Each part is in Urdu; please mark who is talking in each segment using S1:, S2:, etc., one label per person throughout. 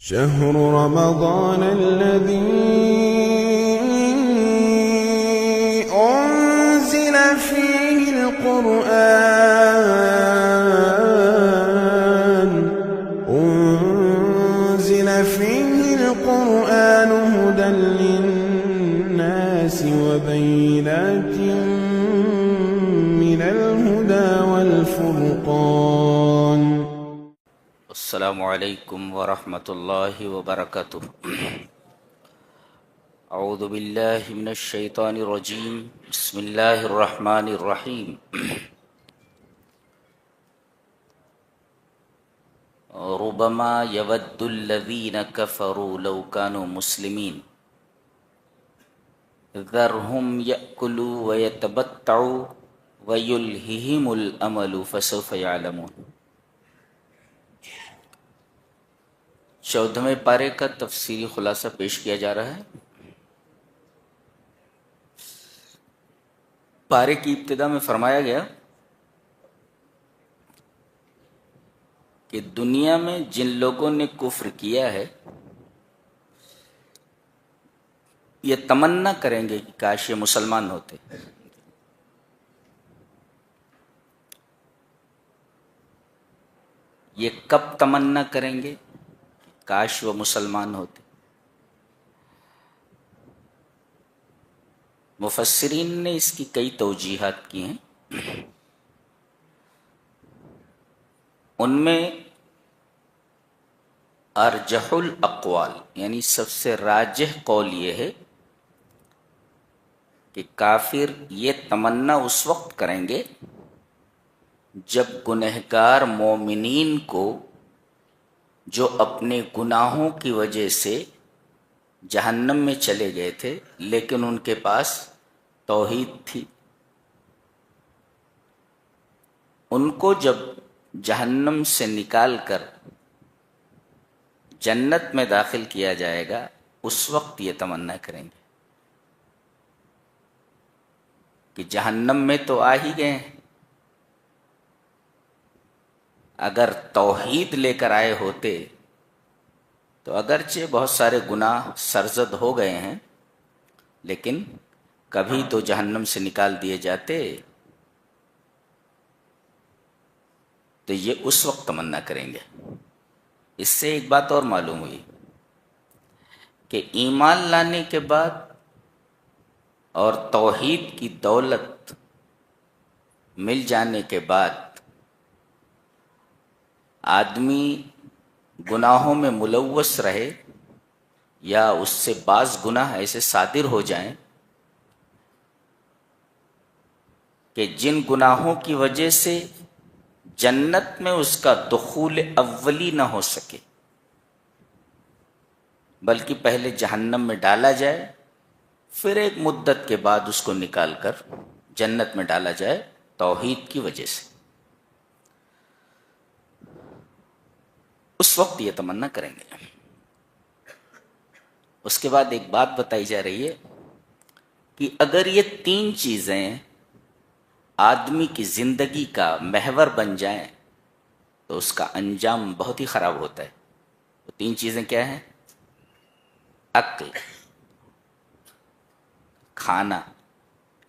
S1: شهر رمضان الذي أنزل فيه القرآن هدى للناس وبينات من الهدى والفرقان.
S2: السلام علیکم ورحمۃ اللہ وبرکاتہ. اعوذ باللہ من الشیطان الرجیم. بسم اللہ الرحمن الرحیم. ربما يود الذین کفروا لو كانوا مسلمین ذرهم يأكلوا ويتمتعوا ويلههم الأمل فسوف يعلمون. 14ویں پارے کا تفصیلی خلاصہ پیش کیا جا رہا ہے. پارے کی ابتدا میں فرمایا گیا کہ دنیا میں جن لوگوں نے کفر کیا ہے یہ تمنا کریں گے کہ کاش یہ مسلمان ہوتے. یہ کب تمنا کریں گے؟ کاش وہ مسلمان ہوتے. مفسرین نے اس کی کئی توجیحات کی ہیں. ان میں ارجح الاقوال یعنی سب سے راجح قول یہ ہے کہ کافر یہ تمنا اس وقت کریں گے جب گنہگار مومنین کو جو اپنے گناہوں کی وجہ سے جہنم میں چلے گئے تھے لیکن ان کے پاس توحید تھی، ان کو جب جہنم سے نکال کر جنت میں داخل کیا جائے گا اس وقت یہ تمنا کریں گے کہ جہنم میں تو آ ہی گئے ہیں، اگر توحید لے کر آئے ہوتے تو اگرچہ بہت سارے گناہ سرزد ہو گئے ہیں لیکن کبھی تو جہنم سے نکال دیے جاتے. تو یہ اس وقت تمنا کریں گے. اس سے ایک بات اور معلوم ہوئی کہ ایمان لانے کے بعد اور توحید کی دولت مل جانے کے بعد آدمی گناہوں میں ملوث رہے یا اس سے بعض گناہ ایسے صادر ہو جائیں کہ جن گناہوں کی وجہ سے جنت میں اس کا دخول اولی نہ ہو سکے بلکہ پہلے جہنم میں ڈالا جائے پھر ایک مدت کے بعد اس کو نکال کر جنت میں ڈالا جائے توحید کی وجہ سے. اس وقت یہ تمنا کریں گے. اس کے بعد ایک بات بتائی جا رہی ہے کہ اگر یہ 3 چیزیں آدمی کی زندگی کا محور بن جائیں تو اس کا انجام بہت ہی خراب ہوتا ہے. وہ 3 چیزیں کیا ہیں؟ عقل، کھانا،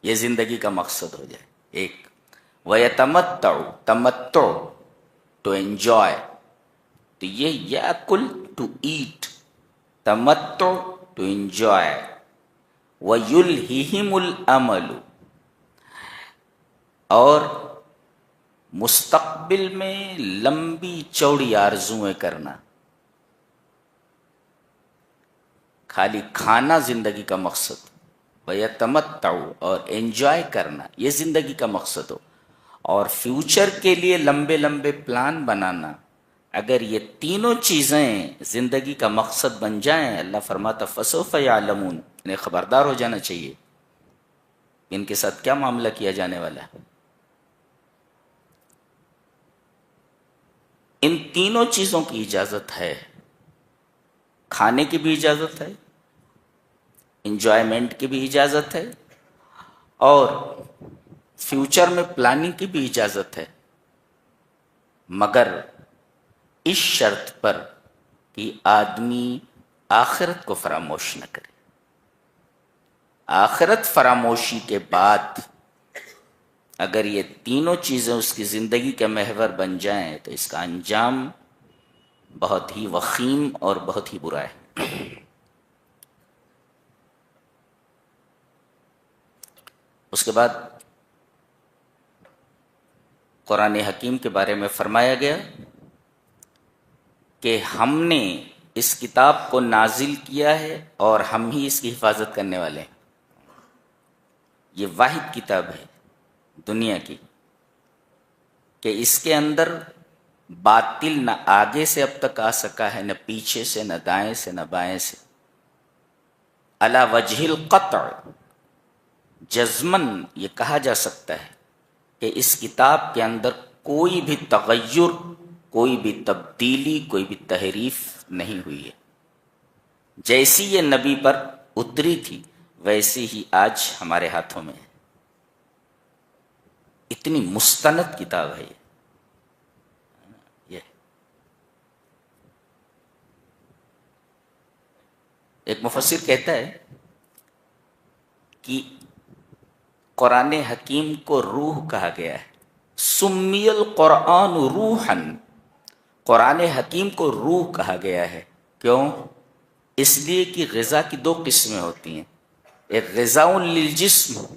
S2: یہ زندگی کا مقصد ہو جائے ایک. وَيَتَمَتَّعُ تمتع ٹو انجوائے، تو یہ یاکل ٹو ایٹ، تمتع ٹو انجوائے، وَيُلْهِهِمُ الْأَمَلُ اور مستقبل میں لمبی چوڑی آرزویں کرنا. خالی کھانا زندگی کا مقصد، وَيَتَمَتَّعُ اور انجوائے کرنا یہ زندگی کا مقصد ہو، اور فیوچر کے لیے لمبے لمبے پلان بنانا. اگر یہ تینوں چیزیں زندگی کا مقصد بن جائیں اللہ فرماتا فسوف یعلمون، انہیں خبردار ہو جانا چاہیے ان کے ساتھ کیا معاملہ کیا جانے والا ہے. ان تینوں چیزوں کی اجازت ہے، کھانے کی بھی اجازت ہے، انجوائمنٹ کی بھی اجازت ہے، اور فیوچر میں پلاننگ کی بھی اجازت ہے، مگر اس شرط پر کہ آدمی آخرت کو فراموش نہ کرے. آخرت فراموشی کے بعد اگر یہ تینوں چیزیں اس کی زندگی کے محور بن جائیں تو اس کا انجام بہت ہی وخیم اور بہت ہی برا ہے. اس کے بعد قرآن حکیم کے بارے میں فرمایا گیا کہ ہم نے اس کتاب کو نازل کیا ہے اور ہم ہی اس کی حفاظت کرنے والے ہیں. یہ واحد کتاب ہے دنیا کی کہ اس کے اندر باطل نہ آگے سے اب تک آ سکا ہے، نہ پیچھے سے، نہ دائیں سے، نہ بائیں سے. علی وجہ القطع جزمن یہ کہا جا سکتا ہے کہ اس کتاب کے اندر کوئی بھی تغیر، کوئی بھی تبدیلی، کوئی بھی تحریف نہیں ہوئی ہے. جیسی یہ نبی پر اتری تھی ویسی ہی آج ہمارے ہاتھوں میں ہے. اتنی مستند کتاب ہے یہ. ایک مفسر کہتا ہے کہ قرآن حکیم کو روح کہا گیا ہے. سمی القرآن روحاً، قرآن حکیم کو روح کہا گیا ہے. کیوں؟ اس لیے کہ غذا کی دو قسمیں ہوتی ہیں. ایک غذاء للجسم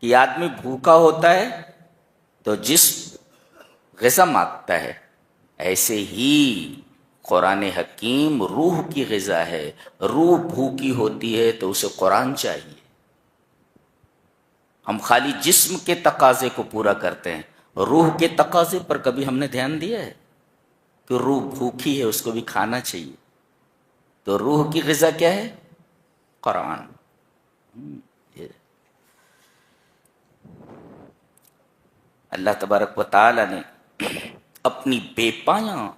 S2: کہ آدمی بھوکا ہوتا ہے تو جسم غذا مانگتا ہے، ایسے ہی قرآن حکیم روح کی غذا ہے. روح بھوکی ہوتی ہے تو اسے قرآن چاہیے. ہم خالی جسم کے تقاضے کو پورا کرتے ہیں، روح کے تقاضے پر کبھی ہم نے دھیان دیا ہے کہ روح بھوکی ہے، اس کو بھی کھانا چاہیے. تو روح کی غذا کیا ہے؟ قرآن. اللہ تبارک و تعالی نے اپنی بے پایاں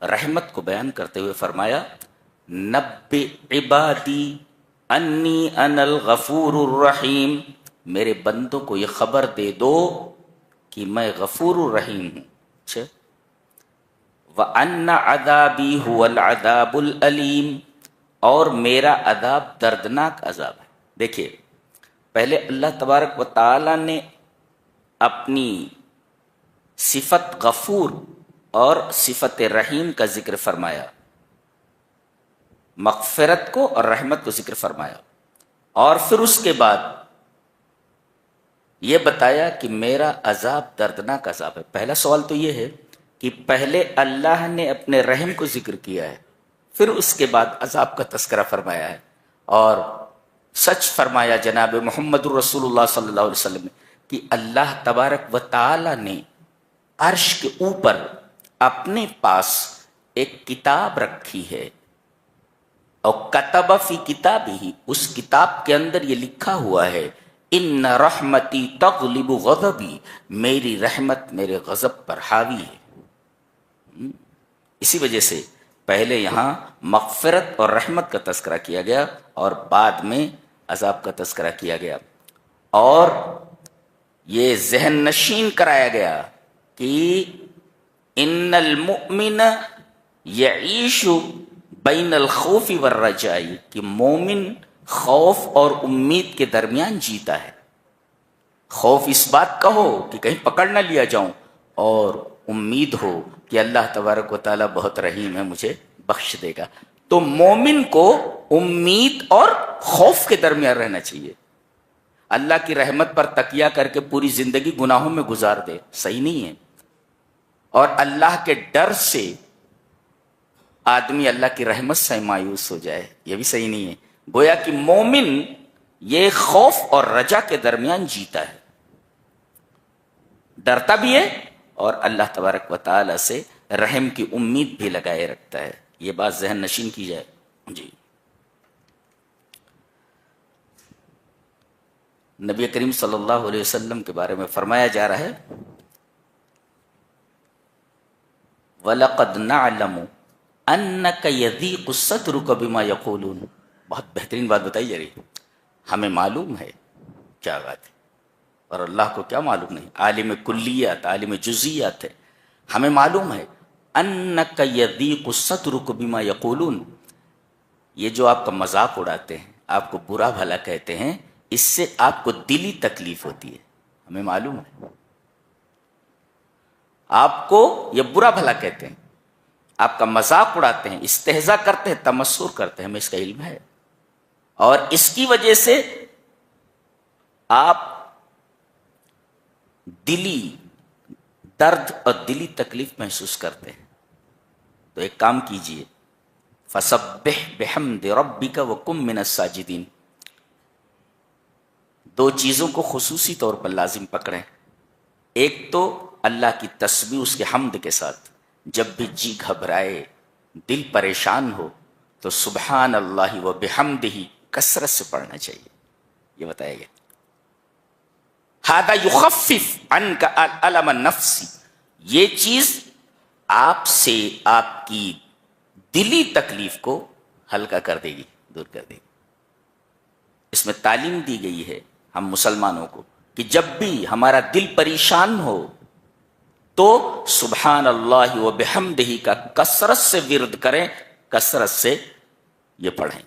S2: رحمت کو بیان کرتے ہوئے فرمایا نبئ عبادی انی انا الغفور الرحیم، میرے بندوں کو یہ خبر دے دو کہ میں غفور الرحیم ہوں. اچھا، وَأَنَّ عَذَابِي هُوَ الْعَذَابُ الْأَلِيمُ، اور میرا عذاب دردناک عذاب ہے. دیکھیے، پہلے اللہ تبارک و تعالی نے اپنی صفت غفور اور صفت رحیم کا ذکر فرمایا، مغفرت کو اور رحمت کو ذکر فرمایا، اور پھر اس کے بعد یہ بتایا کہ میرا عذاب دردناک عذاب ہے. پہلا سوال تو یہ ہے کہ پہلے اللہ نے اپنے رحم کو ذکر کیا ہے، پھر اس کے بعد عذاب کا تذکرہ فرمایا ہے. اور سچ فرمایا جناب محمد الرسول اللہ صلی اللہ علیہ وسلم نے کہ اللہ تبارک و تعالی نے عرش کے اوپر اپنے پاس ایک کتاب رکھی ہے، اور کتب فی کتابہ، اس کتاب کے اندر یہ لکھا ہوا ہے ان رحمتی تغلب غضبی، میری رحمت میرے غضب پر حاوی ہے. اسی وجہ سے پہلے یہاں مغفرت اور رحمت کا تذکرہ کیا گیا اور بعد میں عذاب کا تذکرہ کیا گیا، اور یہ ذہن نشین کرایا گیا کہ ان المؤمن یعیش بین الخوف والرجاء، کہ مومن خوف اور امید کے درمیان جیتا ہے. خوف اس بات کا ہو کہ کہیں پکڑ نہ لیا جاؤں، اور امید ہو کہ اللہ تبارک و تعالیٰ بہت رحیم ہے، مجھے بخش دے گا. تو مومن کو امید اور خوف کے درمیان رہنا چاہیے. اللہ کی رحمت پر تکیہ کر کے پوری زندگی گناہوں میں گزار دے، صحیح نہیں ہے. اور اللہ کے ڈر سے آدمی اللہ کی رحمت سے مایوس ہو جائے، یہ بھی صحیح نہیں ہے. گویا کہ مومن یہ خوف اور رجا کے درمیان جیتا ہے، ڈرتا بھی ہے اور اللہ تبارک و تعالی سے رحم کی امید بھی لگائے رکھتا ہے. یہ بات ذہن نشین کی جائے. جی، نبی کریم صلی اللہ علیہ وسلم کے بارے میں فرمایا جا رہا ہے وَلَقَدْ نَعْلَمُ أَنَّكَ يَضِيقُ صَدْرُكَ بِمَا يَقُولُونَ. بہت بہترین بات بتائی جا رہی ہے. ہمیں معلوم ہے کیا بات ہے، اور اللہ کو کیا معلوم نہیں. عالم کلیات، عالم جزیات ہے. ہمیں معلوم ہے انک یضیق صدرک بما یقولون، یہ جو آپ کا مذاق اڑاتے ہیں، آپ کو برا بھلا کہتے ہیں، اس سے آپ کو دلی تکلیف ہوتی ہے، ہمیں معلوم ہے۔ آپ کو یہ برا بھلا کہتے ہیں، آپ کا مذاق اڑاتے ہیں، استہزاء کرتے ہیں، تمسخر کرتے ہیں، ہمیں اس کا علم ہے، اور اس کی وجہ سے آپ دلی درد اور دلی تکلیف محسوس کرتے ہیں۔ تو ایک کام کیجئے، فسبح بحمد ربک وکن من الساجدین، دو چیزوں کو خصوصی طور پر لازم پکڑیں۔ ایک تو اللہ کی تسبیح اس کے حمد کے ساتھ، جب بھی جی گھبرائے، دل پریشان ہو، تو سبحان اللہ و بحمدہ کثرت سے پڑھنا چاہیے، یہ بتایا گیا۔ ھذا یخفف عنک الم النفس، یہ چیز آپ سے آپ کی دلی تکلیف کو ہلکا کر دے گی، دور کر دے گی۔ اس میں تعلیم دی گئی ہے ہم مسلمانوں کو کہ جب بھی ہمارا دل پریشان ہو تو سبحان اللہ و بحمدہ کا کثرت سے ورد کریں، کثرت سے یہ پڑھیں۔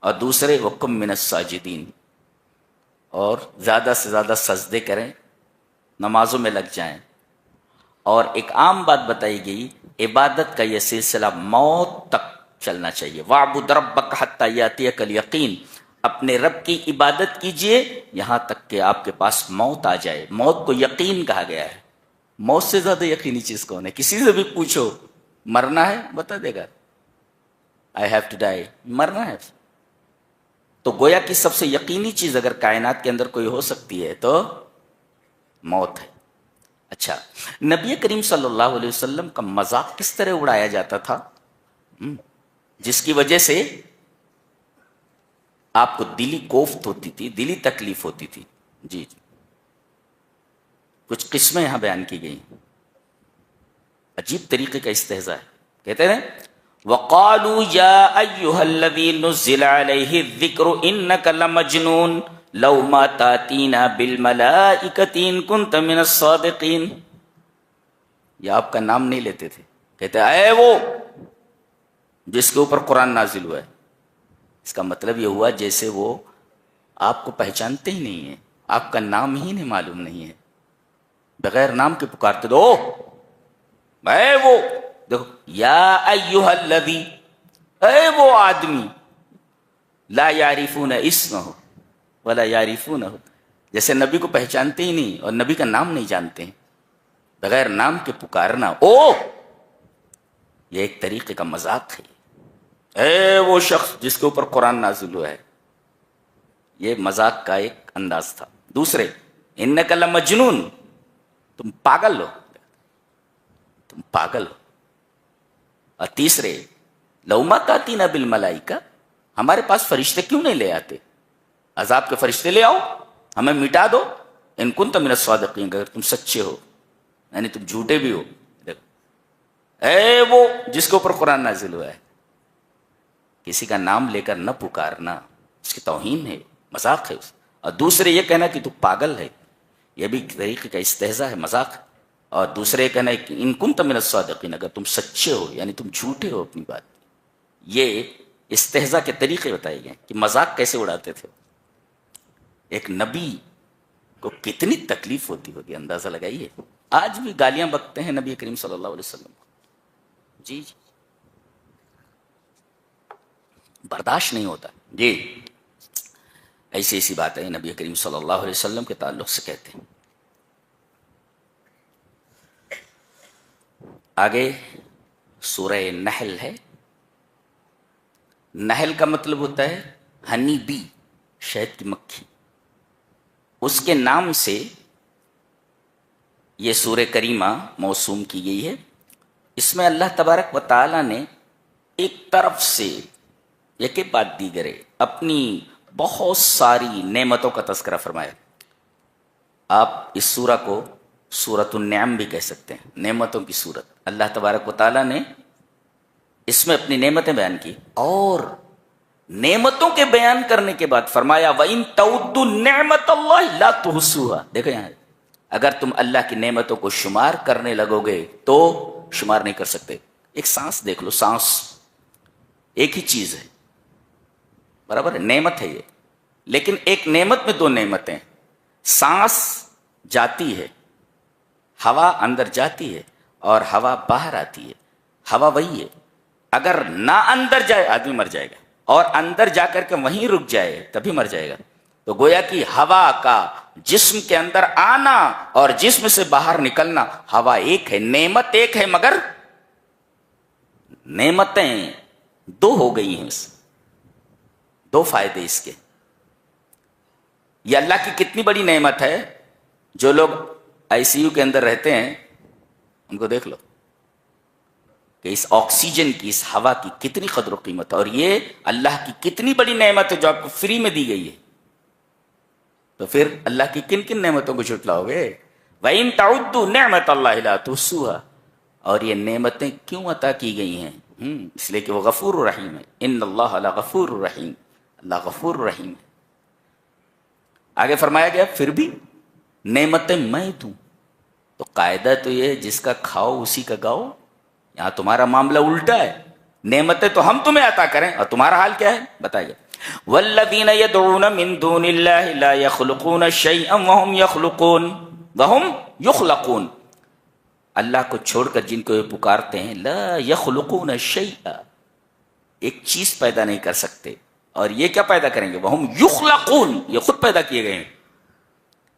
S2: اور دوسرے وکم من الساجدین، اور زیادہ سے زیادہ سجدے کریں، نمازوں میں لگ جائیں۔ اور ایک عام بات بتائی گئی، عبادت کا یہ سلسلہ موت تک چلنا چاہیے۔ وَاعْبُدْ رَبَّكَ حَتَّى يَأْتِيَكَ الْيَقِينُ، اپنے رب کی عبادت کیجئے یہاں تک کہ آپ کے پاس موت آ جائے۔ موت کو یقین کہا گیا ہے۔ موت سے زیادہ یقینی چیز کون ہے؟ کسی سے بھی پوچھو مرنا ہے بتا دے گا، I have to die، مرنا ہے۔ تو گویا کہ سب سے یقینی چیز اگر کائنات کے اندر کوئی ہو سکتی ہے تو موت ہے۔ اچھا، نبی کریم صلی اللہ علیہ وسلم کا مذاق کس طرح اڑایا جاتا تھا جس کی وجہ سے آپ کو دلی کوفت ہوتی تھی، دلی تکلیف ہوتی تھی؟ جی کچھ قسمیں یہاں بیان کی گئی، عجیب طریقے کا استہزاء ہے۔ کہتے ہیں وَقَالُوا يَا أَيُّهَا الَّذِي نُزِّلَ عَلَيْهِ الذِّكْرُ إِنَّكَ لَمَجْنُونَ لَوْ مَا تَأْتِينَا بِالْمَلَائِكَةِ إِن كُنتَ مِنَ الصَّادِقِينَ، یہ آپ کا نام نہیں لیتے تھے، کہتے اے وہ جس کے اوپر قرآن نازل ہوا ہے۔ اس کا مطلب یہ ہوا جیسے وہ آپ کو پہچانتے ہی نہیں ہیں، آپ کا نام ہی نہیں معلوم نہیں ہے، بغیر نام کے پکارتے دو اے وہ، دیکھو یا ایھا الذی، اے وہ آدمی، لا یعرفون اسمہ ولا یعرفونہ، جیسے نبی کو پہچانتے ہی نہیں اور نبی کا نام نہیں جانتے ہیں، بغیر نام کے پکارنا او، یہ ایک طریقے کا مذاق ہے۔ اے وہ شخص جس کے اوپر قرآن نازل ہوا ہے، یہ مذاق کا ایک انداز تھا۔ دوسرے انک لمجنون، تم پاگل ہو، تم پاگل ہو۔ اور تیسرے لو ما تاتینا بالملائکہ، ہمارے پاس فرشتے کیوں نہیں لے آتے؟ عذاب کے فرشتے لے آؤ، ہمیں مٹا دو، ان کنت من الصادقین، اگر تم سچے ہو، یعنی تم جھوٹے بھی ہو۔ اے وہ جس کے اوپر قرآن نازل ہوا ہے، کسی کا نام لے کر نہ پکارنا، اس کی توہین ہے، مذاق ہے۔ اور دوسرے یہ کہنا کہ تو پاگل ہے، یہ بھی طریقے کا استہزاء ہے، مذاق ہے۔ اور دوسرے کہنا ہے کہ ان کنت من الصادقین، اگر تم سچے ہو یعنی تم جھوٹے ہو اپنی بات۔ یہ استہزاء کے طریقے بتائے گئے کہ مذاق کیسے اڑاتے تھے۔ ایک نبی کو کتنی تکلیف ہوتی ہوگی، اندازہ لگائیے۔ آج بھی گالیاں بکتے ہیں نبی کریم صلی اللہ علیہ وسلم کو، جی برداشت نہیں ہوتا۔ جی ایسی ایسی باتیں نبی کریم صلی اللہ علیہ وسلم کے تعلق سے کہتے ہیں۔ آگے سورہ نحل ہے۔ نحل کا مطلب ہوتا ہے ہنی بی، شہد کی مکھی۔ اس کے نام سے یہ سورہ کریمہ موسوم کی گئی ہے۔ اس میں اللہ تبارک و تعالی نے ایک طرف سے یکے بعد دیگرے اپنی بہت ساری نعمتوں کا تذکرہ فرمایا۔ آپ اس سورہ کو سورۃ النعم بھی کہہ سکتے ہیں، نعمتوں کی سورت۔ اللہ تبارک و تعالیٰ نے اس میں اپنی نعمتیں بیان کی، اور نعمتوں کے بیان کرنے کے بعد فرمایا وَإِن تَعُدُّوا نِعْمَتَ اللَّهِ لَا تُحْصُوهَا۔ دیکھو یہاں، اگر تم اللہ کی نعمتوں کو شمار کرنے لگو گے تو شمار نہیں کر سکتے. ایک سانس دیکھ لو, سانس ایک ہی چیز ہے, برابر ہے, نعمت ہے یہ, لیکن ایک نعمت میں دو نعمتیں. سانس جاتی ہے, ہوا اندر جاتی ہے اور ہوا باہر آتی ہے. ہوا وہی ہے, اگر نہ اندر جائے آدمی مر جائے گا, اور اندر جا کر کے وہیں رک جائے تبھی مر جائے گا. تو گویا کہ ہوا کا جسم کے اندر آنا اور جسم سے باہر نکلنا, ہوا ایک ہے, نعمت ایک ہے, مگر نعمتیں دو ہو گئی ہیں. دو فائدے اس کے. یہ اللہ کی کتنی بڑی نعمت ہے. جو لوگ آئی سی یو کے اندر رہتے ہیں ان کو دیکھ لو کہ اس آکسیجن کی, اس ہوا کی کتنی قدر و قیمت ہے, اور یہ اللہ کی کتنی بڑی نعمت ہے جو آپ کو فری میں دی گئی ہے. تو پھر اللہ کی کن کن نعمتوں کو جھٹلاؤ گے؟ وَإِن تَعُدُّوا نِعْمَةَ اللَّهِ لَا تُحْصُوهَا. اور یہ نعمتیں کیوں عطا کی گئی ہیں؟ اس لیے کہ وہ غفور الرحیم ہے. ان اللہ لغفور الرحیم, اللہ غفور الرحیم ہے. آگے فرمایا گیا پھر بھی نعمتیں میں دوں. تو قاعدہ تو یہ جس کا کھاؤ اسی کا گاؤ. یہاں تمہارا معاملہ الٹا ہے. نعمتیں تو ہم تمہیں عطا کریں, اور تمہارا حال کیا ہے بتائیے. والذین یدعون من دون اللہ لا یخلقون شیئا وهم یخلقون وهم یخلقون. اللہ کو چھوڑ کر جن کو یہ پکارتے ہیں, لا یخلقون شیئا, ایک چیز پیدا نہیں کر سکتے. اور یہ کیا پیدا کریں گے؟ وهم یخلقون, یہ خود پیدا کیے گئے ہیں.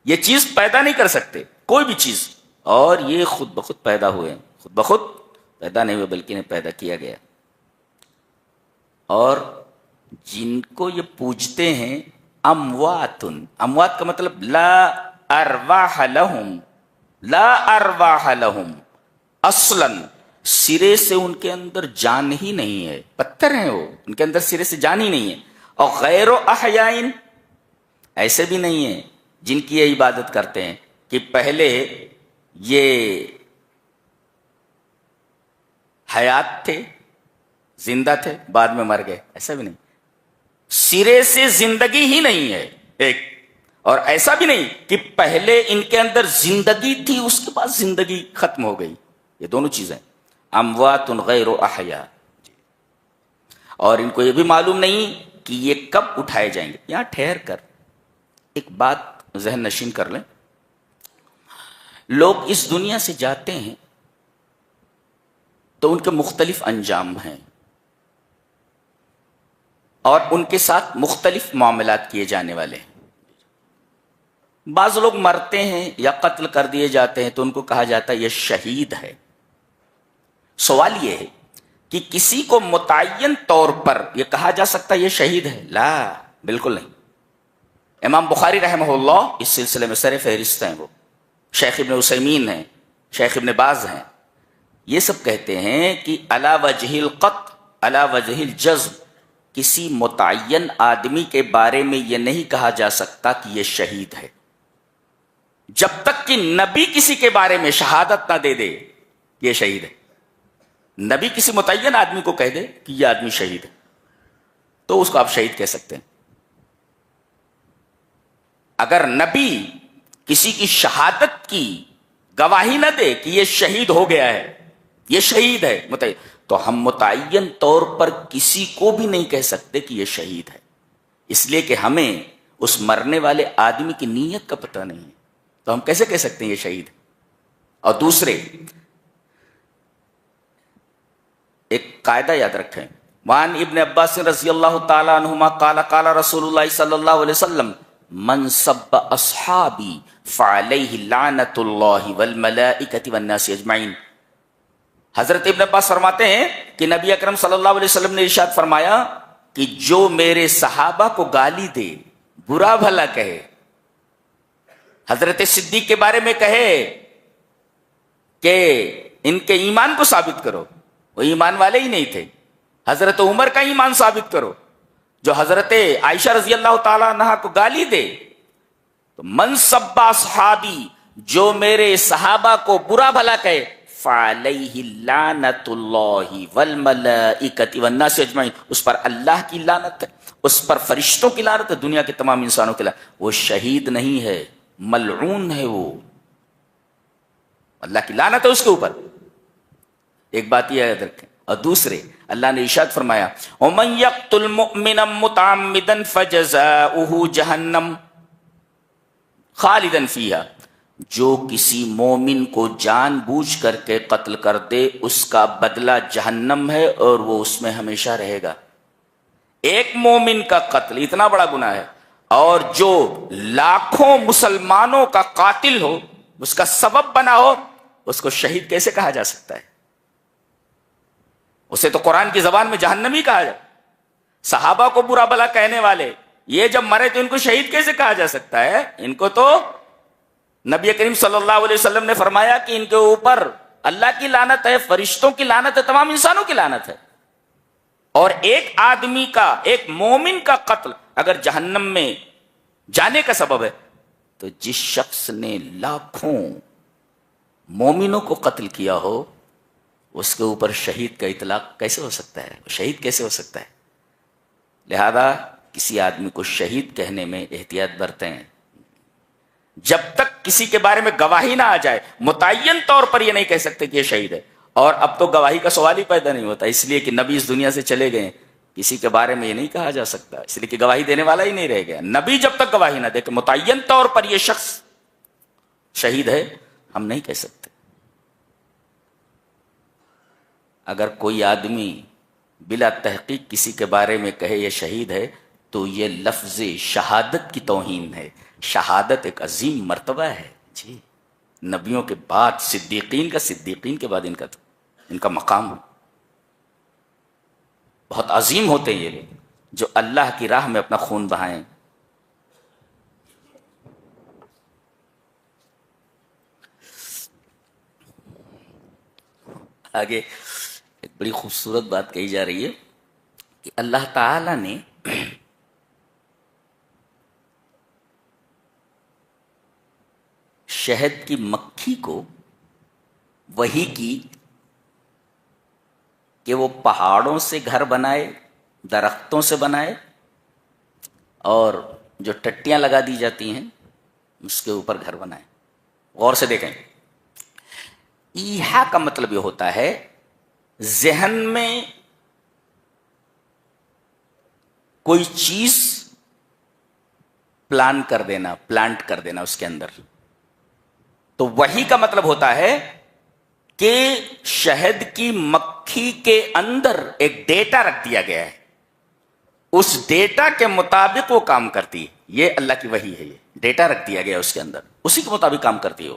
S2: یہ چیز پیدا نہیں کر سکتے کوئی بھی چیز, اور یہ خود بخود پیدا ہوئے ہیں. خود بخود پیدا نہیں ہوئے بلکہ انہیں پیدا کیا گیا. اور جن کو یہ پوجتے ہیں اموات, اموات کا مطلب لا ارواح لہم, لا ارواح لہم, اصلا سرے سے ان کے اندر جان ہی نہیں ہے. پتھر ہیں وہ, ان کے اندر سرے سے جان ہی نہیں ہے. اور غیر احیائن, ایسے بھی نہیں ہیں جن کی یہ عبادت کرتے ہیں کہ پہلے یہ حیات تھے, زندہ تھے, بعد میں مر گئے. ایسا بھی نہیں, سرے سے زندگی ہی نہیں ہے ایک. اور ایسا بھی نہیں کہ پہلے ان کے اندر زندگی تھی اس کے بعد زندگی ختم ہو گئی. یہ دونوں چیزیں اموات غیر احیا. اور ان کو یہ بھی معلوم نہیں کہ یہ کب اٹھائے جائیں گے. یہاں ٹھہر کر ایک بات ذہن نشین کر لیں. لوگ اس دنیا سے جاتے ہیں تو ان کے مختلف انجام ہیں, اور ان کے ساتھ مختلف معاملات کیے جانے والے ہیں. بعض لوگ مرتے ہیں یا قتل کر دیے جاتے ہیں تو ان کو کہا جاتا ہے یہ شہید ہے. سوال یہ ہے کہ کسی کو متعین طور پر یہ کہا جا سکتا ہے یہ شہید ہے؟ لا, بالکل نہیں. امام بخاری رحمہ اللہ اس سلسلے میں سر فہرست ہیں. وہ شیخ ابن عثیمین ہیں, شیخ ابن باز ہیں. یہ سب کہتے ہیں کہ علی وجہ القطع علی وجہ الجزم, کسی متعین آدمی کے بارے میں یہ نہیں کہا جا سکتا کہ یہ شہید ہے جب تک کہ نبی کسی کے بارے میں شہادت نہ دے دے یہ شہید ہے. نبی کسی متعین آدمی کو کہہ دے کہ یہ آدمی شہید ہے تو اس کو آپ شہید کہہ سکتے ہیں. اگر نبی کسی کی شہادت کی گواہی نہ دے کہ یہ شہید ہو گیا ہے, یہ شہید ہے متعین, تو ہم متعین طور پر کسی کو بھی نہیں کہہ سکتے کہ یہ شہید ہے, اس لیے کہ ہمیں اس مرنے والے آدمی کی نیت کا پتہ نہیں ہے. تو ہم کیسے کہہ سکتے ہیں یہ شہید ہے؟ اور دوسرے ایک قاعدہ یاد رکھیں. وعن ابن عباس رضی اللہ تعالی عنہما قال قال رسول اللہ صلی اللہ علیہ وسلم من سب اصحابی فعلیہ لعنت اللہ والملائکۃ والناس اجمعین. حضرت ابن عباس فرماتے ہیں کہ نبی اکرم صلی اللہ علیہ وسلم نے ارشاد فرمایا کہ جو میرے صحابہ کو گالی دے, برا بھلا کہے, حضرت صدیق کے بارے میں کہے کہ ان کے ایمان کو ثابت کرو, وہ ایمان والے ہی نہیں تھے. حضرت عمر کا ایمان ثابت کرو, جو حضرت عائشہ رضی اللہ تعالی عنہا کو گالی دے. تو من سب اصحابی, جو میرے صحابہ کو برا بھلا کہے, فعلیہ لعنت اللہ والملائکۃ والناس اجمعین, اس پر اللہ کی لعنت ہے, اس پر فرشتوں کی لعنت ہے, دنیا کے تمام انسانوں کی لعنت. وہ شہید نہیں ہے, ملعون ہے, وہ اللہ کی لعنت ہے اس کے اوپر. ایک بات یہ یاد رکھیں. اور دوسرے اللہ نے ارشاد فرمایا وَمَن يَقْتُلْ مُؤْمِنًا مُتَعَمِّدًا فَجَزَاؤُهُ جَهَنَّمُ خَالِدًا فِيهَا، جو کسی مومن کو جان بوجھ کر کے قتل کر دے اس کا بدلہ جہنم ہے اور وہ اس میں ہمیشہ رہے گا. ایک مومن کا قتل اتنا بڑا گناہ ہے، اور جو لاکھوں مسلمانوں کا قاتل ہو، اس کا سبب بنا ہو، اس کو شہید کیسے کہا جا سکتا ہے؟ اسے تو قرآن کی زبان میں جہنمی کہا جائے. صحابہ کو برا بلا کہنے والے یہ جب مرے تو ان کو شہید کیسے کہا جا سکتا ہے؟ ان کو تو نبی کریم صلی اللہ علیہ وسلم نے فرمایا کہ ان کے اوپر اللہ کی لعنت ہے، فرشتوں کی لعنت ہے، تمام انسانوں کی لعنت ہے. اور ایک آدمی کا، ایک مومن کا قتل اگر جہنم میں جانے کا سبب ہے، تو جس شخص نے لاکھوں مومنوں کو قتل کیا ہو اس کے اوپر شہید کا اطلاق کیسے ہو سکتا ہے؟ شہید کیسے ہو سکتا ہے؟ لہذا کسی آدمی کو شہید کہنے میں احتیاط برتیں. جب تک کسی کے بارے میں گواہی نہ آ جائے متعین طور پر یہ نہیں کہہ سکتے کہ یہ شہید ہے. اور اب تو گواہی کا سوال ہی پیدا نہیں ہوتا، اس لیے کہ نبی اس دنیا سے چلے گئے، کسی کے بارے میں یہ نہیں کہا جا سکتا، اس لیے کہ گواہی دینے والا ہی نہیں رہ گیا. نبی جب تک گواہی نہ دے کہ متعین طور پر یہ شخص شہید ہے، ہم نہیں کہہ سکتے. اگر کوئی آدمی بلا تحقیق کسی کے بارے میں کہے یہ شہید ہے تو یہ لفظ شہادت کی توہین ہے. شہادت ایک عظیم مرتبہ ہے جی، نبیوں کے بعد صدیقین کے بعد ان کا مقام بہت عظیم ہوتے ہیں. یہ لوگ جو اللہ کی راہ میں اپنا خون بہائیں. آگے ایک بڑی خوبصورت بات کہی جا رہی ہے کہ اللہ تعالی نے شہد کی مکھی کو وحی کی کہ وہ پہاڑوں سے گھر بنائے، درختوں سے بنائے، اور جو ٹٹیاں لگا دی جاتی ہیں اس کے اوپر گھر بنائے. غور سے دیکھیں، ایحا کا مطلب یہ ہوتا ہے ذہن میں کوئی چیز پلانٹ کر دینا اس کے اندر. تو وحی کا مطلب ہوتا ہے کہ شہد کی مکھی کے اندر ایک ڈیٹا رکھ دیا گیا ہے، اس ڈیٹا کے مطابق وہ کام کرتی ہے. یہ اللہ کی وحی ہے. یہ ڈیٹا رکھ دیا گیا اس کے اندر، اسی کے مطابق کام کرتی ہو.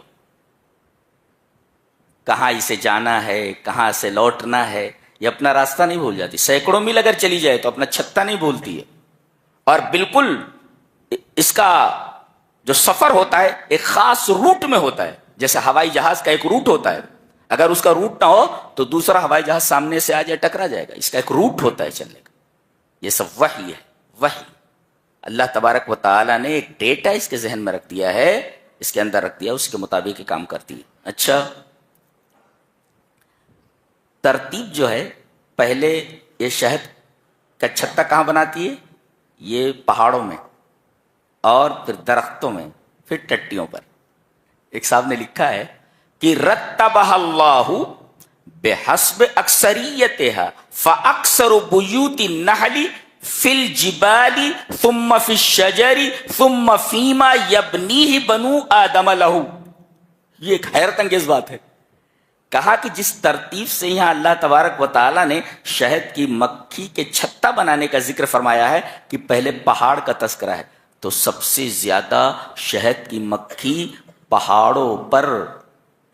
S2: کہاں اسے جانا ہے، کہاں سے لوٹنا ہے، یہ اپنا راستہ نہیں بھول جاتی. سینکڑوں میل اگر چلی جائے تو اپنا چھتہ نہیں بھولتی ہے. اور بالکل اس کا جو سفر ہوتا ہے ایک خاص روٹ میں ہوتا ہے. جیسے ہوائی جہاز کا ایک روٹ ہوتا ہے، اگر اس کا روٹ نہ ہو تو دوسرا ہوائی جہاز سامنے سے آ جائے ٹکرا جائے گا. اس کا ایک روٹ ہوتا ہے چلنے کا. یہ سب وحی ہے. وحی اللہ تبارک و تعالی نے ایک ڈیٹا اس کے ذہن میں رکھ دیا ہے، اس کے اندر رکھ دیا، اس کے مطابق ہی کام کرتی ہے. اچھا، ترتیب جو ہے، پہلے یہ شہد کا چھتہ کہاں بناتی ہے؟ یہ پہاڑوں میں، اور پھر درختوں میں، پھر ٹٹیوں پر. ایک صاحب نے لکھا ہے کہ رتبہ اللہ بحسب اکثریتها فاکثر بیوت النحل فی الجبال ثم فی الشجر ثم فیما یبنیہ بنو آدم لہ. یہ ایک حیرت انگیز بات ہے. کہا کہ جس ترتیب سے یہاں اللہ تبارک و تعالیٰ نے شہد کی مکھی کے چھتہ بنانے کا ذکر فرمایا ہے کہ پہلے پہاڑ کا تذکرہ ہے، تو سب سے زیادہ شہد کی مکھی پہاڑوں پر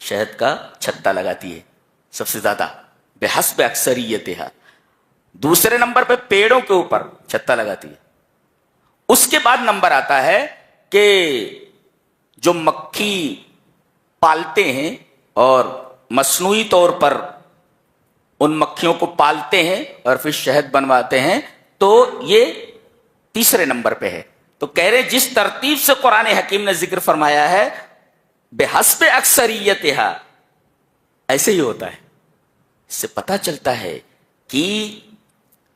S2: شہد کا چھتہ لگاتی ہے، سب سے زیادہ بحسب اکثریتها. دوسرے نمبر پہ پیڑوں کے اوپر چھتہ لگاتی ہے. اس کے بعد نمبر آتا ہے کہ جو مکھی پالتے ہیں اور مصنوعی طور پر ان مکھیوں کو پالتے ہیں اور پھر شہد بنواتے ہیں، تو یہ تیسرے نمبر پہ ہے. تو کہہ رہے جس ترتیب سے قرآن حکیم نے ذکر فرمایا ہے بحسب اکثریتها، ایسے ہی ہوتا ہے. اس سے پتہ چلتا ہے کہ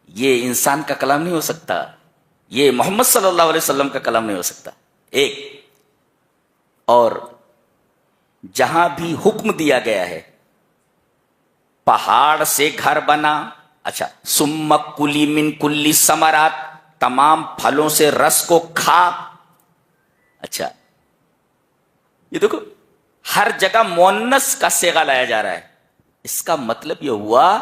S2: یہ انسان کا کلام نہیں ہو سکتا، یہ محمد صلی اللہ علیہ وسلم کا کلام نہیں ہو سکتا. ایک اور جہاں بھی حکم دیا گیا ہے پہاڑ سے گھر بنا. اچھا, سم کلی من کلی ثمرات, تمام پھلوں سے رس کو کھا. اچھا, یہ دیکھو ہر جگہ مؤنث کا صیغہ لایا جا رہا ہے. اس کا مطلب یہ ہوا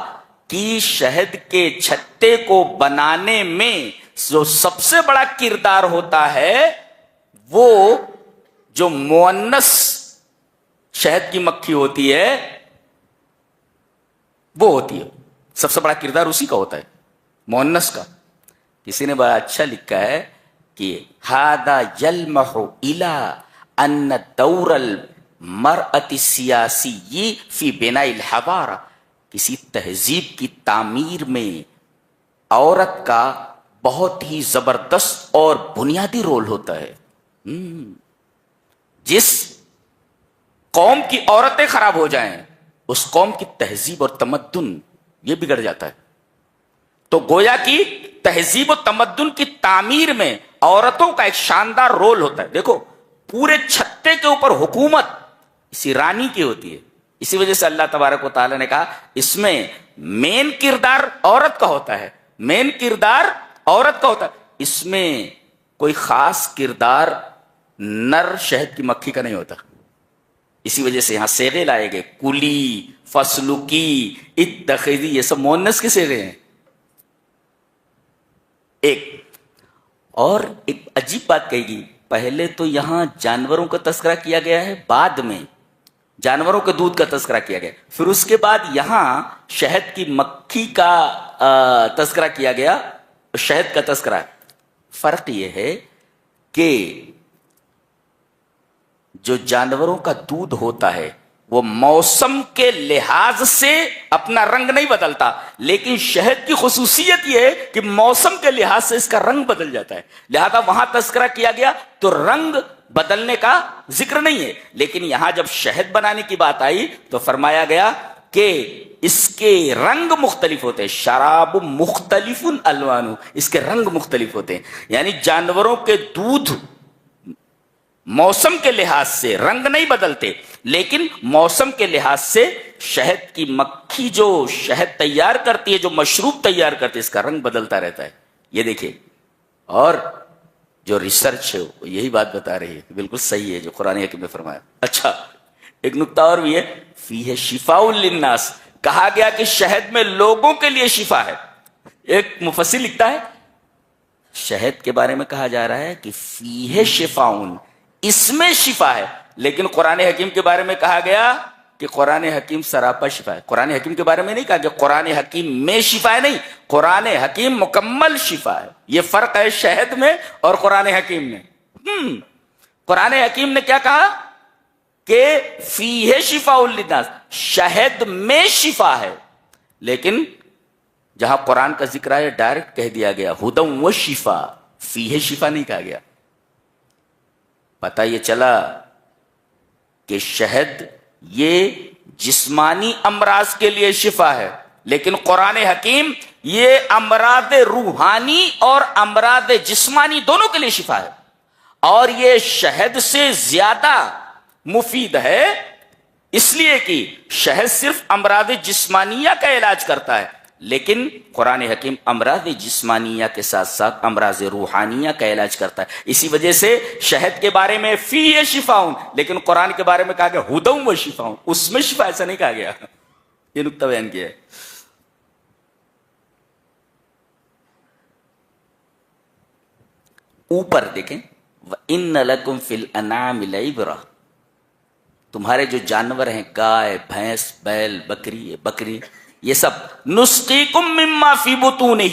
S2: کہ شہد کے چھتے کو بنانے میں جو سب سے بڑا کردار ہوتا ہے وہ جو مؤنث شہد کی مکھی ہوتی ہے وہ ہوتی ہے. سب سے بڑا کردار اسی کا ہوتا ہے, مؤنث کا. کسی نے بڑا اچھا لکھا ہے کہ ہذا یلمح الی ان دور المرأة السیاسی فی بناء الحضارہ, کسی تہذیب کی تعمیر میں عورت کا بہت ہی زبردست اور بنیادی رول ہوتا ہے. جس قوم کی عورتیں خراب ہو جائیں اس قوم کی تہذیب اور تمدن یہ بگڑ جاتا ہے. تو گویا کی تہذیب و تمدن کی تعمیر میں عورتوں کا ایک شاندار رول ہوتا ہے. دیکھو پورے چھتے کے اوپر حکومت اسی رانی کی ہوتی ہے. اسی وجہ سے اللہ تبارک و تعالیٰ نے کہا اس میں مین کردار عورت کا ہوتا ہے, مین کردار عورت کا ہوتا ہے. اس میں کوئی خاص کردار نر شہد کی مکھی کا نہیں ہوتا. اسی وجہ سے یہاں صیغے لائے گئے, کلی, فسلکی, اتخذی, یہ سب مؤنث کے صیغے ہیں. ایک عجیب بات کہی گی, پہلے تو یہاں جانوروں کا تذکرہ کیا گیا ہے, بعد میں جانوروں کے دودھ کا تذکرہ کیا گیا, پھر اس کے بعد یہاں شہد کی مکھی کا تذکرہ کیا گیا, شہد کا تذکرہ. فرق یہ ہے کہ جو جانوروں کا دودھ ہوتا ہے وہ موسم کے لحاظ سے اپنا رنگ نہیں بدلتا, لیکن شہد کی خصوصیت یہ ہے کہ موسم کے لحاظ سے اس کا رنگ بدل جاتا ہے. لہذا وہاں تذکرہ کیا گیا تو رنگ بدلنے کا ذکر نہیں ہے, لیکن یہاں جب شہد بنانے کی بات آئی تو فرمایا گیا کہ اس کے رنگ مختلف ہوتے ہیں. شراب مختلف الوان, اس کے رنگ مختلف ہوتے ہیں. یعنی جانوروں کے دودھ موسم کے لحاظ سے رنگ نہیں بدلتے, لیکن موسم کے لحاظ سے شہد کی مکھی جو شہد تیار کرتی ہے, جو مشروب تیار کرتی ہے, اس کا رنگ بدلتا رہتا ہے. یہ دیکھیے, اور جو ریسرچ ہے وہ یہی بات بتا رہی ہے, بالکل صحیح ہے جو قرآن حکیم نے فرمایا. اچھا, ایک نکتہ اور بھی ہے, فیہ شفاء للناس, کہا گیا کہ شہد میں لوگوں کے لیے شفا ہے. ایک مفسر لکھتا ہے شہد کے بارے میں کہا جا رہا ہے کہ فیہ شفاء, اس میں شفا ہے, لیکن قرآن حکیم کے بارے میں کہا گیا کہ قرآن حکیم سراپا شفا ہے. قرآن حکیم کے بارے میں نہیں کہا کہ قرآن حکیم میں شفا ہے, نہیں, قرآن حکیم مکمل شفا ہے. یہ فرق ہے شہد میں اور قرآن حکیم میں. قرآن حکیم نے کیا کہا کہ فیہ شفاء للناس, شہد میں شفا ہے, لیکن جہاں قرآن کا ذکر ہے ڈائریکٹ کہہ دیا گیا ہدی و شفا, فیہ شفا نہیں کہا گیا. پتہ یہ چلا کہ شہد یہ جسمانی امراض کے لیے شفا ہے, لیکن قرآن حکیم یہ امراض روحانی اور امراض جسمانی دونوں کے لیے شفا ہے. اور یہ شہد سے زیادہ مفید ہے, اس لیے کہ شہد صرف امراض جسمانیہ کا علاج کرتا ہے, لیکن قرآن حکیم امراض جسمانیہ کے ساتھ ساتھ امراض روحانیہ کا علاج کرتا ہے. اسی وجہ سے شہد کے بارے میں فیہ شفاء, لیکن قرآن کے بارے میں کہا گیا ہدی و شفاء, اس میں شفا ایسا نہیں کہا گیا. یہ نکتہ بیان کیا ہے. اوپر دیکھیں, وَإِنَّ لَكُمْ فِي الْأَنْعَامِ لَعِبْرَةً, تمہارے جو جانور ہیں گائے, بھینس, بیل, بکری, یہ سب, نسقیکم مما فی بطونہ,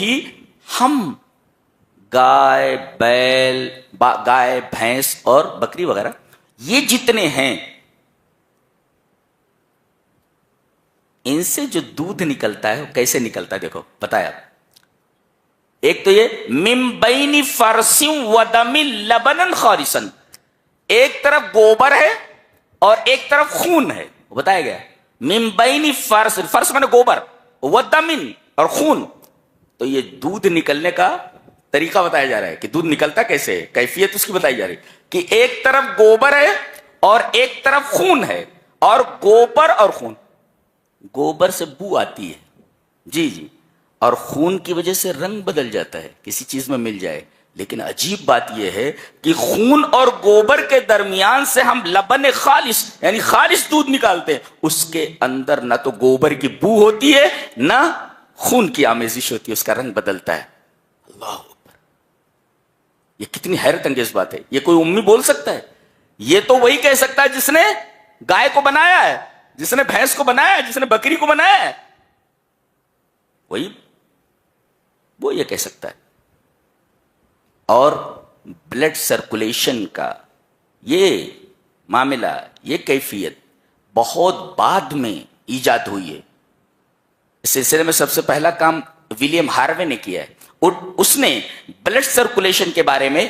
S2: ہم گائے, بیل, گائے, بھینس اور بکری وغیرہ یہ جتنے ہیں ان سے جو دودھ نکلتا ہے وہ کیسے نکلتا ہے, دیکھو بتایا. ایک تو یہ من بین فرث و دم لبنا خالصا, ایک طرف گوبر ہے اور ایک طرف خون ہے, وہ بتایا گیا. من بین فرث, فرث میں نے گوبر, و دم اور خون, تو یہ دودھ نکلنے کا طریقہ بتایا جا رہا ہے کہ دودھ نکلتا کیسے, کیفیت اس کی بتائی جا رہی کہ ایک طرف گوبر ہے اور ایک طرف خون ہے, اور گوبر اور خون گوبر سے بو آتی ہے، جی جی، اور خون کی وجہ سے رنگ بدل جاتا ہے کسی چیز میں مل جائے، لیکن عجیب بات یہ ہے کہ خون اور گوبر کے درمیان سے ہم لبن خالص یعنی خالص دودھ نکالتے ہیں، اس کے اندر نہ تو گوبر کی بو ہوتی ہے نہ خون کی آمیزش ہوتی ہے، اس کا رنگ بدلتا ہے۔ اللہ اکبر، یہ کتنی حیرت انگیز بات ہے۔ یہ کوئی امی بول سکتا ہے؟ یہ تو وہی کہہ سکتا ہے جس نے گائے کو بنایا ہے، جس نے بھینس کو بنایا ہے، جس نے بکری کو بنایا ہے، وہی وہ یہ کہہ سکتا ہے۔ اور بلڈ سرکولیشن کا یہ معاملہ، یہ کیفیت بہت بعد میں ایجاد ہوئی ہے۔ اس سلسلے میں سب سے پہلا کام ولیم ہاروے نے کیا ہے، اور اس نے بلڈ سرکولیشن کے بارے میں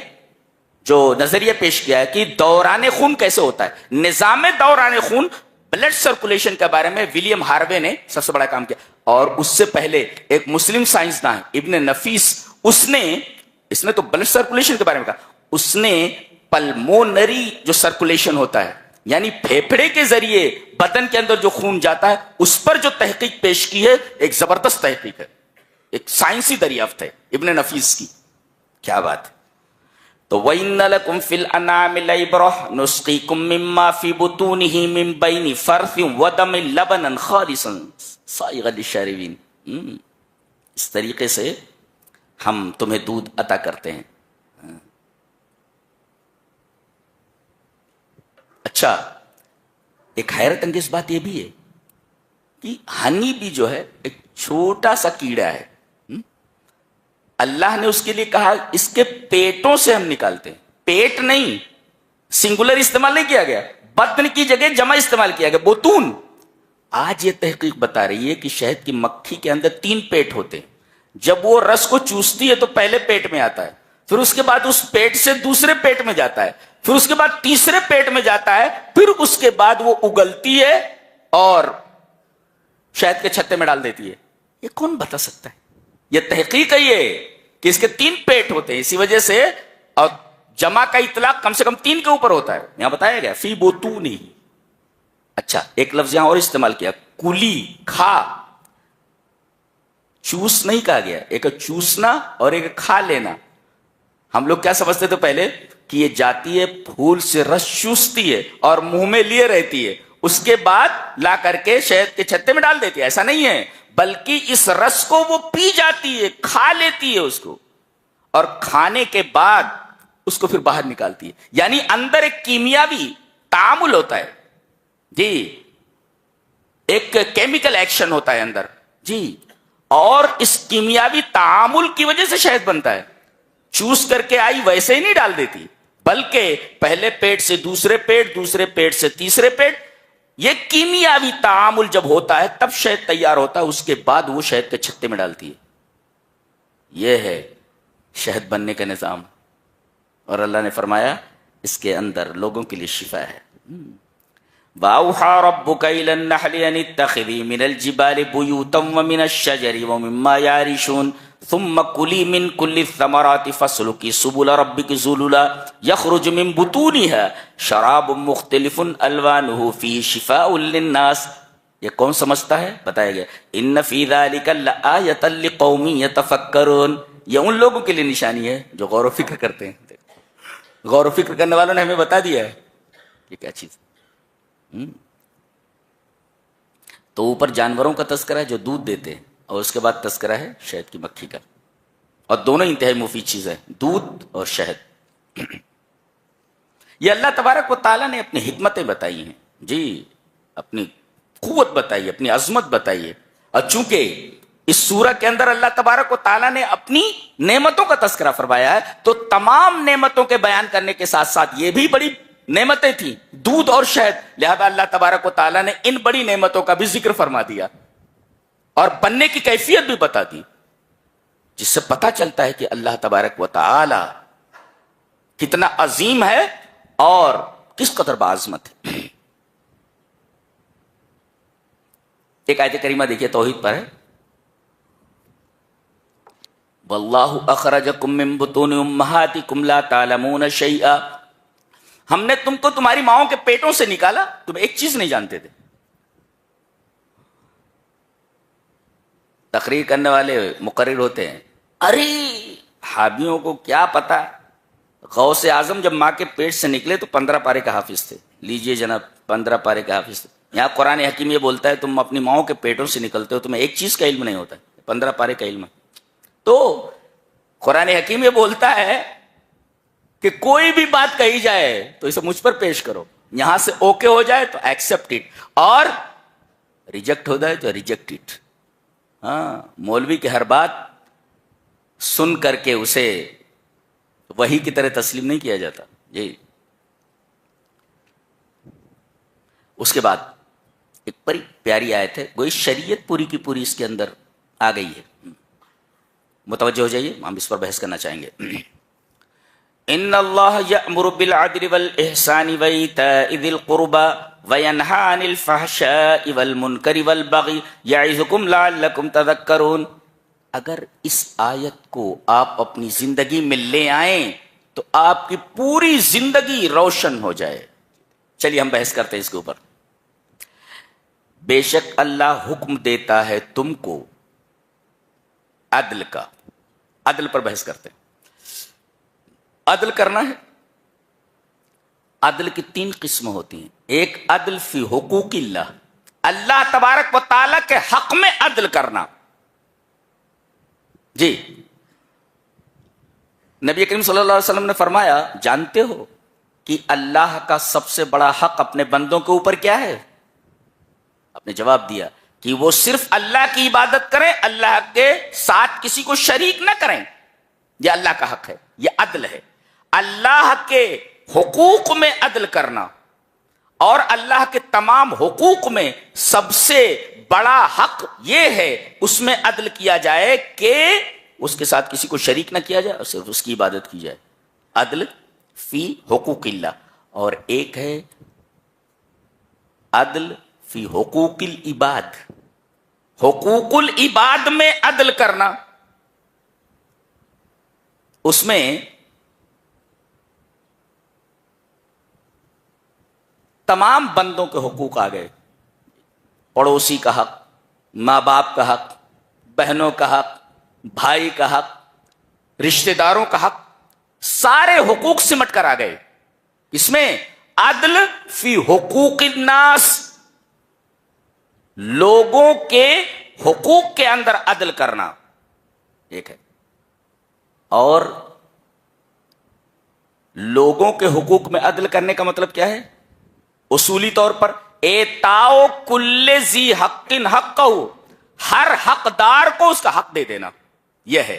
S2: جو نظریہ پیش کیا ہے کہ دوران خون کیسے ہوتا ہے، نظام دوران خون، بلڈ سرکولیشن کے بارے میں ولیم ہاروے نے سب سے بڑا کام کیا۔ اور اس سے پہلے ایک مسلم سائنسدان ابن نفیس، اس نے تو بلڈ سرکولیشن کے بارے میں کہا، اس نے پلمونری جو سرکولیشن ہوتا ہے یعنی پھیپھڑے کے ذریعے بدن کے اندر جو خون جاتا ہے، اس پر جو تحقیق پیش کی ہے، ایک زبردست تحقیق ہے، ایک سائنسی دریافت ہے ابن نفیس کی۔ کیا بات ہے۔ تو وَإِنَّ لَكُمْ فِي الْأَنْعَامِ لَعِبْرَةً نُسْقِيكُم مِّمَّا فِي بُطُونِهِ مِن بَيْنِ فَرْثٍ وَدَمٍ لَبَنًا خَالِصًا صَائِغًا لِلشَّارِبِينَ۔ اس طریقے سے ہم تمہیں دودھ عطا کرتے ہیں۔ اچھا، ایک حیرت انگیز بات یہ بھی ہے کہ ہنی بھی جو ہے ایک چھوٹا سا کیڑا ہے، اللہ نے اس کے لیے کہا اس کے پیٹوں سے ہم نکالتے ہیں۔ پیٹ نہیں، سنگولر استعمال نہیں کیا گیا، بطن کی جگہ جمع استعمال کیا گیا، بطون۔ آج یہ تحقیق بتا رہی ہے کہ شہد کی مکھی کے اندر 3 پیٹ ہوتے ہیں۔ جب وہ رس کو چوستی ہے تو پہلے پیٹ میں آتا ہے، پھر اس کے بعد اس پیٹ سے دوسرے پیٹ میں جاتا ہے، پھر اس کے بعد تیسرے پیٹ میں جاتا ہے، پھر اس کے بعد وہ اگلتی ہے اور شہد کے چھتے میں ڈال دیتی ہے۔ یہ کون بتا سکتا ہے؟ یہ تحقیق ہے یہ کہ اس کے 3 پیٹ ہوتے ہیں، اسی وجہ سے، اور جمع کا اطلاق کم سے کم 3 کے اوپر ہوتا ہے، یہاں بتایا گیا فی بطونہ۔ اچھا، ایک لفظ یہاں اور استعمال کیا، کلی، کھا، چوس نہیں کہا گیا، ایک چوسنا اور ایک کھا لینا۔ ہم لوگ کیا سمجھتے تھے پہلے کہ یہ جاتی ہے پھول سے رس چوستی ہے اور منہ میں لیے رہتی ہے، اس کے بعد لا کر کے شہد کے چھتے میں ڈال دیتی ہے۔ ایسا نہیں ہے، بلکہ اس رس کو وہ پی جاتی ہے، کھا لیتی ہے اس کو، اور کھانے کے بعد اس کو پھر باہر نکالتی ہے۔ یعنی اندر ایک کیمیاوی تعامل ہوتا ہے، جی، ایک کیمیکل ایکشن ہوتا ہے اندر، جی، اور اس کیمیاوی تعامل کی وجہ سے شہد بنتا ہے۔ چوس کر کے آئی ویسے ہی نہیں ڈال دیتی، بلکہ پہلے پیٹ سے دوسرے پیٹ، دوسرے پیٹ سے تیسرے پیٹ، یہ کیمیاوی تعامل جب ہوتا ہے تب شہد تیار ہوتا ہے، اس کے بعد وہ شہد کے چھتے میں ڈالتی ہے۔ یہ ہے شہد بننے کا نظام، اور اللہ نے فرمایا اس کے اندر لوگوں کے لیے شفا ہے۔ وَأَوْحَىٰ رَبُّكَ إِلَى النَّحْلِ أَنِ اتَّخِذِي مِنَ الْجِبَالِ بُيُوتًا وَمِنَ الشَّجَرِ وَمِمَّا يَعْرِشُونَ ثُمَّ كُلِي مِن كُلِّ الثَّمَرَاتِ فَاسْلُكِي سُبُلَ رَبِّكِ ذُلُلًا يَخْرُجُ مِن بُطُونِهَا شَرَابٌ مُخْتَلِفٌ أَلْوَانُهُ فِيهِ شِفَاءٌ لِلنَّاسِ۔ یہ کون سمجھتا ہے؟ بتایا گیا إِنَّ فِي ذَلِكَ لَآيَةً لِقَوْمٍ يَتَفَكَّرُونَ۔ یہ ان لوگوں کے لیے نشانی ہے جو غور و فکر کرتے ہیں۔ غور و فکر کرنے والوں نے ہمیں بتا دیا ہے یہ کیا چیز۔ تو اوپر جانوروں کا تذکرہ ہے جو دودھ دیتے ہیں، اور اس کے بعد تذکرہ ہے شہد کی مکھی کا، اور دونوں انتہائی مفید چیزیں ہیں، دودھ اور شہد۔ یہ اللہ تبارک و تعالیٰ نے اپنی حکمتیں بتائی ہیں، جی، اپنی قوت بتائی، اپنی عظمت بتائی ہے۔ اور چونکہ اس سورہ کے اندر اللہ تبارک و تعالیٰ نے اپنی نعمتوں کا تذکرہ فرمایا ہے، تو تمام نعمتوں کے بیان کرنے کے ساتھ ساتھ یہ بھی بڑی نعمتیں تھیں، دودھ اور شہد، لہذا اللہ تبارک و تعالیٰ نے ان بڑی نعمتوں کا بھی ذکر فرما دیا اور بننے کی کیفیت بھی بتا دی، جس سے پتہ چلتا ہے کہ اللہ تبارک و تعالیٰ کتنا عظیم ہے اور کس قدر بعظمت ہے۔ ایک آیت کریمہ دیکھیے توحید پر ہے، وَاللَّهُ أَخْرَجَكُم مِّن بُطُونِ أُمَّهَاتِكُمْ لَا تَعْلَمُونَ شَيْئًا۔ ہم نے تم کو تمہاری ماؤں کے پیٹوں سے نکالا، تم ایک چیز نہیں جانتے تھے، تقریر کرنے والے مقرر ہوتے ہیں، ارے حابیوں کو کیا پتا، غوث اعظم جب ماں کے پیٹ سے نکلے تو 15 پارے کا حافظ تھے. لیجئے جناب 15 پارے کا حافظ تھے. یہاں قرآن حکیم یہ بولتا ہے تم اپنی ماؤں کے پیٹوں سے نکلتے ہو، تمہیں ایک چیز کا علم نہیں ہوتا، 15 پارے کا علم ہے. تو قرآن حکیم یہ بولتا ہے کہ کوئی بھی بات کہی جائے تو اسے مجھ پر پیش کرو، یہاں سے اوکے ہو جائے تو ایکسپٹ اٹ، اور ریجیکٹ ہو جائے تو ریجیکٹ اٹ. ہاں، مولوی کی ہر بات سن کر کے اسے وحی کی طرح تسلیم نہیں کیا جاتا. جی اس کے بعد ایک بڑی پیاری آیت ہے، گوئی شریعت پوری کی پوری اس کے اندر آ گئی ہے. متوجہ ہو جائیے، ہم اس پر بحث کرنا چاہیں گے. ان اللہ یأمر بالعدل والاحسان وایتاء ذی القربى وینہی عن الفحشاء والمنکر والبغی یعظکم لعلکم تذکرون. اگر اس آیت کو آپ اپنی زندگی میں لے آئیں تو آپ کی پوری زندگی روشن ہو جائے. چلیے ہم بحث کرتے ہیں اس کے اوپر. بے شک اللہ حکم دیتا ہے تم کو عدل کا. عدل پر بحث کرتے ہیں. عدل کرنا ہے. عدل کی 3 قسم ہوتی ہیں. ایک عدل فی حقوق اللہ، اللہ تبارک و تعالی کے حق میں عدل کرنا. جی نبی کریم صلی اللہ علیہ وسلم نے فرمایا، جانتے ہو کہ اللہ کا سب سے بڑا حق اپنے بندوں کے اوپر کیا ہے؟ آپ نے جواب دیا کہ وہ صرف اللہ کی عبادت کریں، اللہ کے ساتھ کسی کو شریک نہ کریں. یہ اللہ کا حق ہے، یہ عدل ہے. اللہ کے حقوق میں عدل کرنا، اور اللہ کے تمام حقوق میں سب سے بڑا حق یہ ہے اس میں عدل کیا جائے کہ اس کے ساتھ کسی کو شریک نہ کیا جائے اور صرف اس کی عبادت کی جائے. عدل فی حقوق اللہ. اور ایک ہے عدل فی حقوق العباد، حقوق العباد میں عدل کرنا. اس میں تمام بندوں کے حقوق آ گئے. پڑوسی کا حق، ماں باپ کا حق، بہنوں کا حق، بھائی کا حق، رشتہ داروں کا حق، سارے حقوق سمٹ کر آ گئے. اس میں عدل فی حقوق الناس، لوگوں کے حقوق کے اندر عدل کرنا ایک ہے. اور لوگوں کے حقوق میں عدل کرنے کا مطلب کیا ہے؟ اصولی طور پر ایتاؤ کل ذی حق حقہ، ہر حقدار کو اس کا حق دے دینا. یہ ہے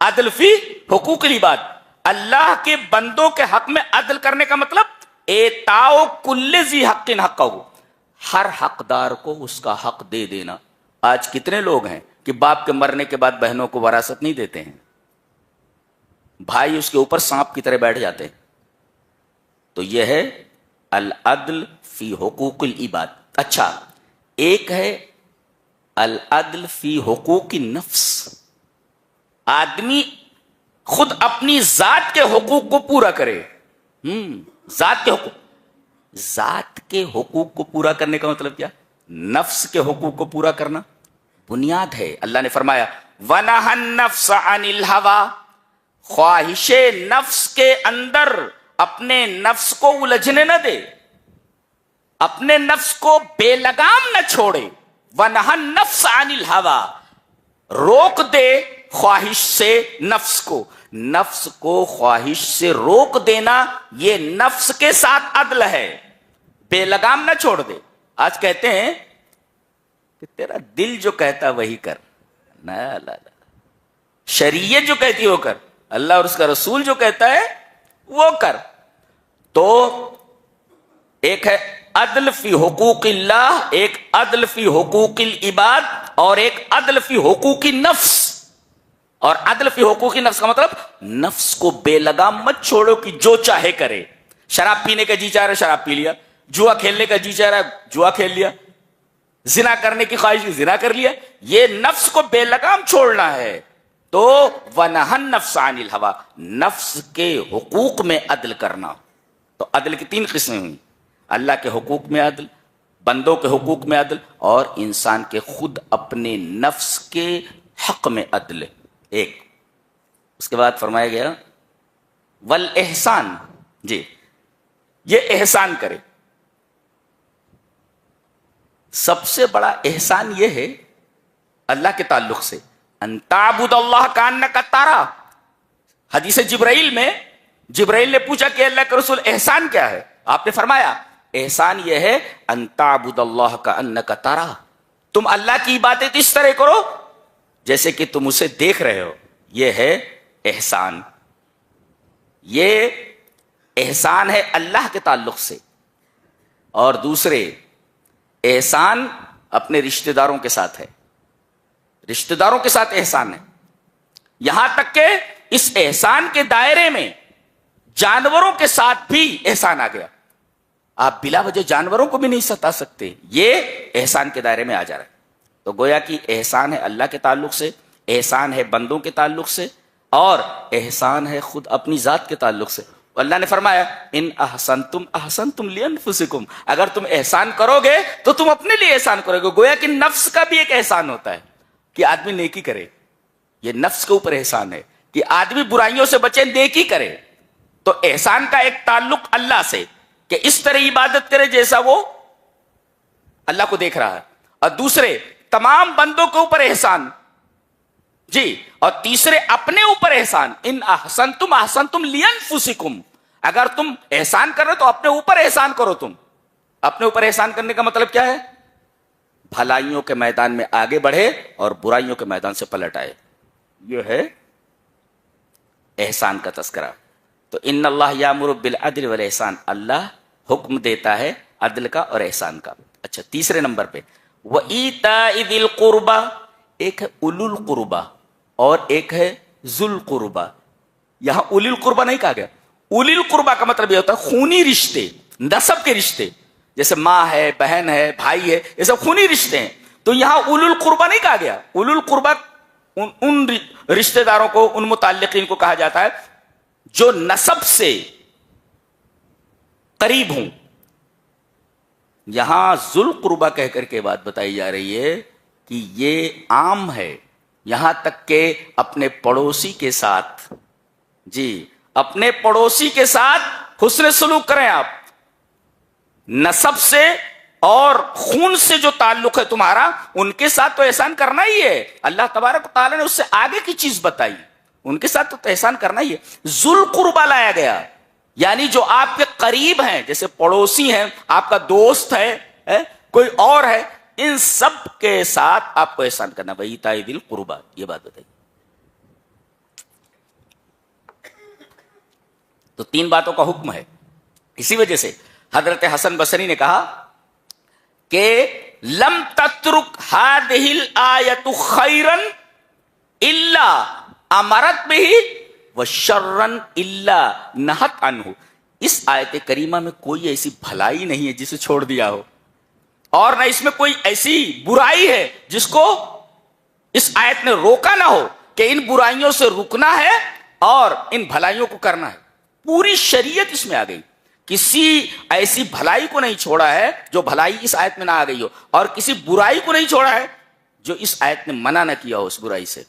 S2: عدل فی حقوق العباد. اللہ کے بندوں کے حق میں عدل کرنے کا مطلب ایتاؤ کل ذی حق حقہ، ہر حقدار کو اس کا حق دے دینا. آج کتنے لوگ ہیں کہ باپ کے مرنے کے بعد بہنوں کو وراثت نہیں دیتے ہیں، بھائی اس کے اوپر سانپ کی طرح بیٹھ جاتے ہیں. تو یہ ہے العدل فی حقوق العباد. اچھا، ایک ہے العدل فی حقوق النفس. آدمی خود اپنی ذات کے حقوق کو پورا کرے. ذات کے حقوق، ذات کے حقوق کو پورا کرنے کا مطلب کیا؟ نفس کے حقوق کو پورا کرنا بنیاد ہے. اللہ نے فرمایا وَنَهَا النَّفْسَ عَنِ الْهَوَىٰ، خواہش نفس کے اندر اپنے نفس کو الجھنے نہ دے، اپنے نفس کو بے لگام نہ چھوڑے. وَنَهَا النَّفْسَ عَنِ الْهَوَىٰ، روک دے خواہش سے نفس کو. نفس کو خواہش سے روک دینا یہ نفس کے ساتھ عدل ہے، بے لگام نہ چھوڑ دے. آج کہتے ہیں کہ تیرا دل جو کہتا وہی کر، لا، شریعت جو کہتی وہ کر، اللہ اور اس کا رسول جو کہتا ہے وہ کر. تو ایک ہے عدل فی حقوق اللہ، ایک عدل فی حقوق العباد، اور ایک عدل فی حقوق النفس. اور عدل فی حقوق النفس کا مطلب نفس کو بے لگام مت چھوڑو کہ جو چاہے کرے. شراب پینے کا جی چاہ رہا ہے شراب پی لیا، جوا کھیلنے کا جی چاہ رہا ہے جوا کھیل لیا، زنا کرنے کی خواہش زنا کر لیا. یہ نفس کو بے لگام چھوڑنا ہے. تو وَنَهَا النَّفْسَ عَنِ الْهَوَىٰ، نفس کے حقوق میں عدل کرنا. تو عدل کی 3 قسمیں ہوئی، اللہ کے حقوق میں عدل، بندوں کے حقوق میں عدل اور انسان کے خود اپنے نفس کے حق میں عدل. ایک اس کے بعد فرمایا گیا والاحسان، جی یہ احسان کرے. سب سے بڑا احسان یہ ہے اللہ کے تعلق سے، ان تعبد اللہ کانک ترا. حدیث جبرائیل میں جبرائیل نے پوچھا کہ اللہ کے رسول احسان کیا ہے؟ آپ نے فرمایا احسان یہ ہے ان تعبد اللہ کانک ترا، تم اللہ کی عبادت اس طرح کرو جیسے کہ تم اسے دیکھ رہے ہو. یہ ہے احسان. یہ احسان ہے اللہ کے تعلق سے. اور دوسرے احسان اپنے رشتہ داروں کے ساتھ ہے. رشتہ داروں کے ساتھ احسان ہے، یہاں تک کہ اس احسان کے دائرے میں جانوروں کے ساتھ بھی احسان آ گیا. آپ بلا وجہ جانوروں کو بھی نہیں ستا سکتے، یہ احسان کے دائرے میں آ جا رہا ہے. تو گویا کہ احسان ہے اللہ کے تعلق سے، احسان ہے بندوں کے تعلق سے، اور احسان ہے خود اپنی ذات کے تعلق سے. اللہ نے فرمایا ان احسنتم احسنتم لانفسکم، اگر تم احسان کرو گے تو تم اپنے لیے احسان کرو گے. گویا کہ نفس کا بھی ایک احسان ہوتا ہے کہ آدمی نیکی کرے. یہ نفس کے اوپر احسان ہے کہ آدمی برائیوں سے بچے، نیکی کرے. تو احسان کا ایک تعلق اللہ سے کہ اس طرح عبادت کرے جیسا وہ اللہ کو دیکھ رہا ہے. اور دوسرے تمام بندوں کے اوپر احسان، جی. اور تیسرے اپنے اوپر احسان، ان احسنتم احسنتم لانفسکم، اگر تم احسان کر رہے تو اپنے اوپر احسان کرو. تم اپنے اوپر احسان کرنے کا مطلب کیا ہے؟ بھلائیوں کے میدان میں آگے بڑھے اور برائیوں کے میدان سے پلٹ آئے. یہ ہے احسان کا تذکرہ. تو ان اللہ یامر بالعدل والاحسان، اللہ حکم دیتا ہے عدل کا اور احسان کا. اچھا، تیسرے نمبر پہ وَإِيتَاءِ ذِي الْقُرْبَى، ایک ہے اولو القربہ اور ایک ہے ذو القربہ. یہاں اولی القربہ نہیں کہا گیا. اولی القربہ کا مطلب یہ ہوتا ہے خونی رشتے، نسب کے رشتے، جیسے ماں ہے، بہن ہے، بھائی ہے، یہ سب خونی رشتے ہیں. تو یہاں اولو القربہ نہیں کہا گیا. اولو القربہ ان رشتہ داروں کو، ان متعلقین کو کہا جاتا ہے جو نسب سے قریب ہوں. یہاں ذو القربہ کہہ کر کے بات بتائی جا رہی ہے کہ یہ عام ہے، یہاں تک کہ اپنے پڑوسی کے ساتھ، جی اپنے پڑوسی کے ساتھ حسن سلوک کریں. آپ نسب سے اور خون سے جو تعلق ہے تمہارا، ان کے ساتھ تو احسان کرنا ہی ہے. اللہ تبارک و تعالیٰ نے اس سے آگے کی چیز بتائی، ان کے ساتھ تو احسان کرنا ہی ہے. ذو القربہ لایا گیا، یعنی جو آپ کے قریب ہیں، جیسے پڑوسی ہیں، آپ کا دوست ہے، کوئی اور ہے، ان سب کے ساتھ آپ کو احسان کرنا. وَإِيتَاءِ ذِي الْقُرْبَى، یہ بات بتائی. تو تین باتوں کا حکم ہے. اسی وجہ سے حضرت حسن بصری نے کہا کہ لم تترک هذه الآیۃ خیرا الا امرت به وشرا الا نہت عنہ. اس آیت کریمہ میں کوئی ایسی بھلائی نہیں ہے جسے چھوڑ دیا ہو، اور نہ اس میں کوئی ایسی برائی ہے جس کو اس آیت نے روکا نہ ہو کہ ان برائیوں سے رکنا ہے اور ان بھلائیوں کو کرنا ہے. پوری شریعت اس میں آ گئی. کسی ایسی بھلائی کو نہیں چھوڑا ہے جو بھلائی اس آیت میں نہ آ گئی ہو، اور کسی برائی کو نہیں چھوڑا ہے جو اس آیت نے منع نہ کیا ہو اس برائی سے.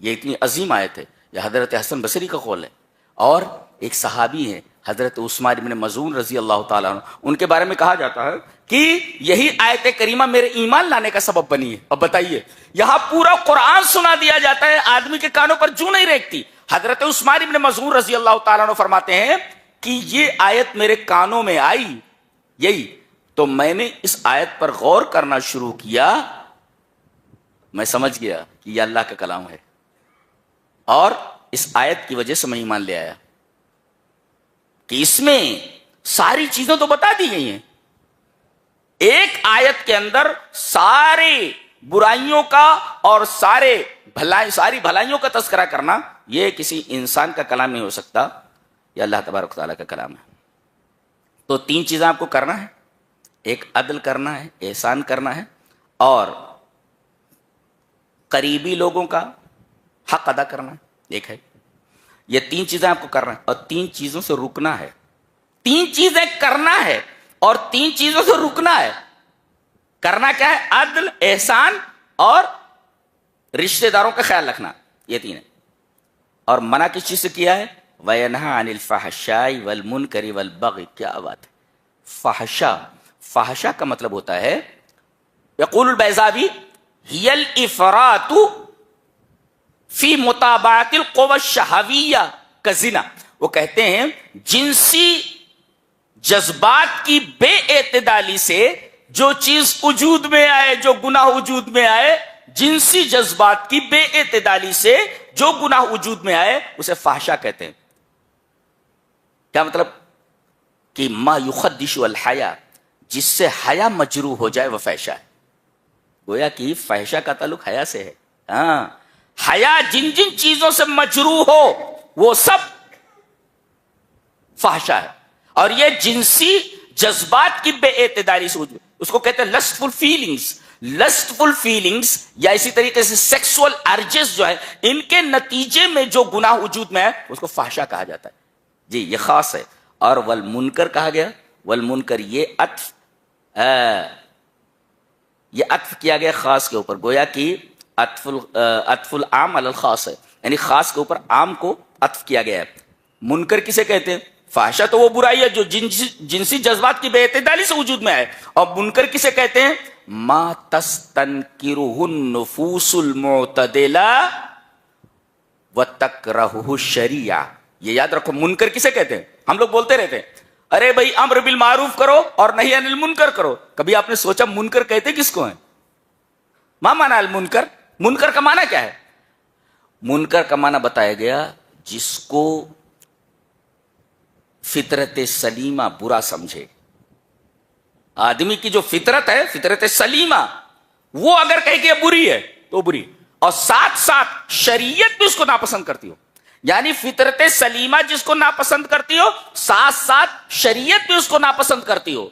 S2: یہ اتنی عظیم آیت ہے. یہ حضرت حسن بصری کا قول ہے. اور ایک صحابی ہے حضرت عثمان بن مظعون رضی اللہ تعالیٰ عنہ، ان کے بارے میں کہا جاتا ہے کہ یہی آیت کریمہ میرے ایمان لانے کا سبب بنی ہے. اب بتائیے، یہاں پورا قرآن سنا دیا جاتا ہے، آدمی کے کانوں پر جوں نہیں ریکتی. حضرت عثمان بن مظعون رضی اللہ تعالیٰ عنہ فرماتے ہیں کہ یہ آیت میرے کانوں میں آئی یہی تو میں نے اس آیت پر غور کرنا شروع کیا. میں سمجھ گیا کہ یہ اللہ کا کلام ہے، اور اس آیت کی وجہ سے میں ایمان لے آیا کہ اس میں ساری چیزیں تو بتا دی گئی ہیں. ایک آیت کے اندر سارے برائیوں کا اور ساری بھلائیوں کا تذکرہ کرنا، یہ کسی انسان کا کلام نہیں ہو سکتا، یہ اللہ تبارک و تعالیٰ کا کلام ہے. تو تین چیزیں آپ کو کرنا ہے. ایک عدل کرنا ہے، احسان کرنا ہے، اور قریبی لوگوں کا حق ادا کرنا ہے. ایک ہے یہ تین چیزیں آپ کو کرنا ہے، اور تین چیزوں سے رکنا ہے. تین چیزیں کرنا ہے اور تین چیزوں سے رکنا ہے. کرنا کیا ہے؟ عدل، احسان اور رشتہ داروں کا خیال رکھنا، یہ تین ہے. اور منع کس چیز سے کیا ہے؟ وَيَنْهَا عَنِ الْفَحْشَاءِ وَالْمُنْكَرِ وَالْبَغْيِ. کیا بات ہے. فحشا کا مطلب ہوتا ہے، یقول البیضاوی هِيَ الْإِفْرَاطُ فی متابعت القوى الشہویہ کزنا. وہ کہتے ہیں جنسی جذبات کی بے اعتدالی سے جو چیز وجود میں آئے، جو گناہ وجود میں آئے، جنسی جذبات کی بے اعتدالی سے جو گناہ وجود میں آئے اسے فحشا کہتے ہیں. کیا مطلب؟ کہ ما یخدش الحیا، جس سے حیا مجروح ہو جائے وہ فحشا ہے. گویا کہ فحشا کا تعلق حیا سے ہے. ہاں، حیا جن جن چیزوں سے مجروح ہو وہ سب فحشا ہے. اور یہ جنسی جذبات کی بے اعتدالی سے اس کو کہتے ہیں لسٹفل فیلنگز. لسٹفل فیلنگز یا اسی طریقے سے سیکسول ارجز جو ہے، ان کے نتیجے میں جو گناہ وجود میں ہے اس کو فحشا کہا جاتا ہے. جی یہ خاص ہے. اور والمنکر کہا گیا. والمنکر یہ عطف کیا گیا خاص کے اوپر. گویا کہ عطف العام علی الخاص ہے، یعنی خاص کے اوپر عام کو عطف کیا گیا ہے. منکر کسے کہتے ہیں؟ فحشا تو وہ برائی ہے جو جنسی جذبات کی بے اعتدالی سے وجود میں آئے. اور منکر کسے کہتے ہیں؟ ما تستنکرہ النفوس المعتدلہ وتکرہہ الشریعہ. یہ یاد رکھو، منکر کسے کہتے ہیں؟ ہم لوگ بولتے رہتے ہیں ارے بھائی امر بالمعروف کرو اور نہی عن المنکر کرو. کبھی آپ نے سوچا منکر کہتے کس کو ہیں؟ ما معنی المنکر؟ منکر کا معنی کیا ہے؟ منکر کا معنی بتایا گیا جس کو فطرت سلیمہ برا سمجھے. آدمی کی جو فطرت ہے، فطرت سلیمہ، وہ اگر کہے کہ یہ بری ہے تو بری، اور ساتھ ساتھ شریعت بھی اس کو ناپسند کرتی ہو. یعنی فطرت سلیمہ جس کو ناپسند کرتی ہو، ساتھ ساتھ شریعت بھی اس کو ناپسند کرتی ہو،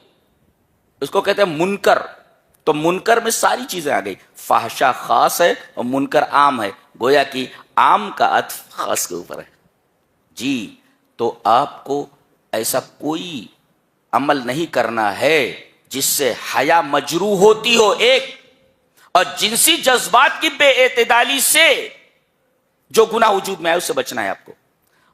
S2: اس کو کہتے ہیں منکر. تو منکر میں ساری چیزیں آ گئی. فحشا خاص ہے اور منکر عام ہے. گویا کہ عام کا عطف خاص کے اوپر ہے. جی تو آپ کو ایسا کوئی عمل نہیں کرنا ہے جس سے حیا مجروح ہوتی ہو ایک، اور جنسی جذبات کی بے اعتدالی سے جو گناہ وجود میں ہے اس سے بچنا ہے آپ کو.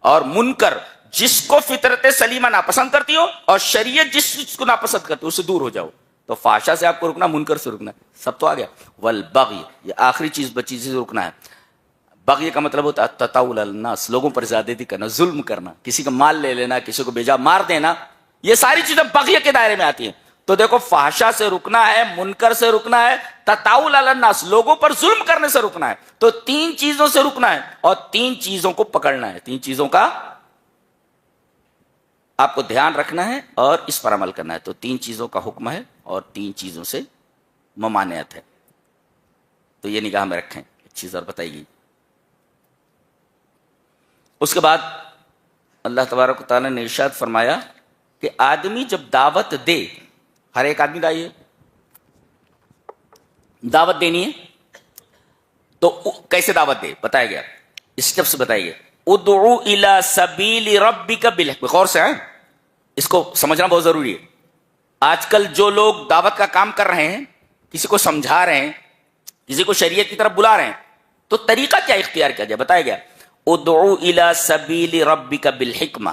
S2: اور منکر جس کو فطرت سلیمہ ناپسند کرتی ہو اور شریعت جس چیز کو ناپسند کرتی ہو اس سے دور ہو جاؤ. تو فحشا سے آپ کو رکنا، منکر سے رکنا، سب تو آ گیا. والبغی، یہ آخری چیز بچی سے رکنا ہے. بغی کا مطلب ہوتا ہے تطاول الناس، لوگوں پر زیادتی کرنا، ظلم کرنا، کسی کا مال لے لینا، کسی کو بیجا مار دینا، یہ ساری چیزیں بغی کے دائرے میں آتی ہیں. تو دیکھو فحشا سے رکنا ہے، منکر سے رکنا ہے، تطاول علی الناس، لوگوں پر ظلم کرنے سے رکنا ہے. تو تین چیزوں سے رکنا ہے اور تین چیزوں کو پکڑنا ہے. تین چیزوں کا آپ کو دھیان رکھنا ہے اور اس پر عمل کرنا ہے. تو تین چیزوں کا حکم ہے اور تین چیزوں سے ممانعت ہے. تو یہ نگاہ میں رکھیں. ایک چیز اور بتائی گئی. اس کے بعد اللہ تبارک و تعالیٰ نے ارشاد فرمایا کہ آدمی جب دعوت دے، ہر ایک آدمی دائی ہے، دعوت دینی ہے تو کیسے دعوت دے بتایا گیا، اسٹیپس بتایا گیا. ادعو الی سبیل ربک بالحکمہ. غور سے ہیں، اس کو سمجھنا بہت ضروری ہے. آج کل جو لوگ دعوت کا کام کر رہے ہیں، کسی کو سمجھا رہے ہیں، کسی کو شریعت کی طرف بلا رہے ہیں، تو طریقہ کیا اختیار کیا جائے بتایا گیا. ادعو الی سبیل ربک بالحکمہ.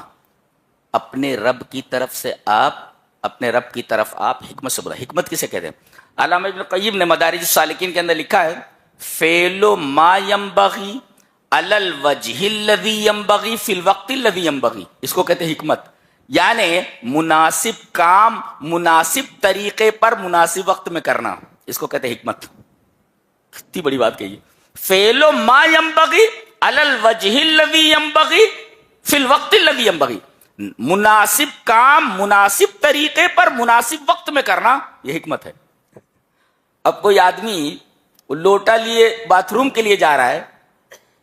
S2: اپنے رب کی طرف سے آپ حکمت سے بلا. حکمت کسے کہتے ہیں؟ علامہ ابن قیم نے مدارج السالکین کے اندر لکھا ہے فعل ما ينبغي علی الوجہ الذی ينبغي فی الوقت الذی ينبغي. اس کو کہتے ہیں حکمت. یعنی مناسب کام مناسب طریقے پر مناسب وقت میں کرنا، اس کو کہتے ہیں حکمت. کتنی بڑی بات کہی. فعل ما ينبغي علی الوجہ الذی ينبغي فی الوقت الذی ينبغي. مناسب کام مناسب طریقے پر مناسب وقت میں کرنا، یہ حکمت ہے. اب کوئی آدمی لوٹا لیے باتھ روم کے لیے جا رہا ہے،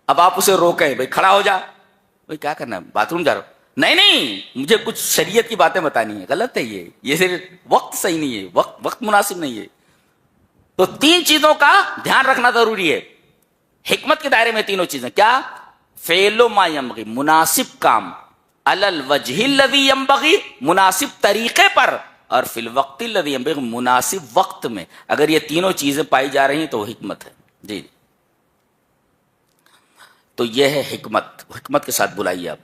S2: اب آپ اسے روکیں، بھائی کھڑا ہو جا، بھائی کیا کرنا ہے، باتھ روم جا رہا ہوں. نہیں مجھے کچھ شریعت کی باتیں بتانی ہے. غلط ہے یہ صرف وقت صحیح نہیں ہے، وقت مناسب نہیں ہے. تو تین چیزوں کا دھیان رکھنا ضروری ہے. حکمت کے دائرے میں تینوں چیزیں کیا؟ فعل ما ينبغي، مناسب کام، علی الوجہ الذی ينبغي، مناسب طریقے پر، اور فی الوقت الذی ينبغی، مناسب وقت میں. اگر یہ تینوں چیزیں پائی جا رہی ہیں تو وہ حکمت ہے. جی تو یہ ہے حکمت، حکمت کے ساتھ بلائیے آپ.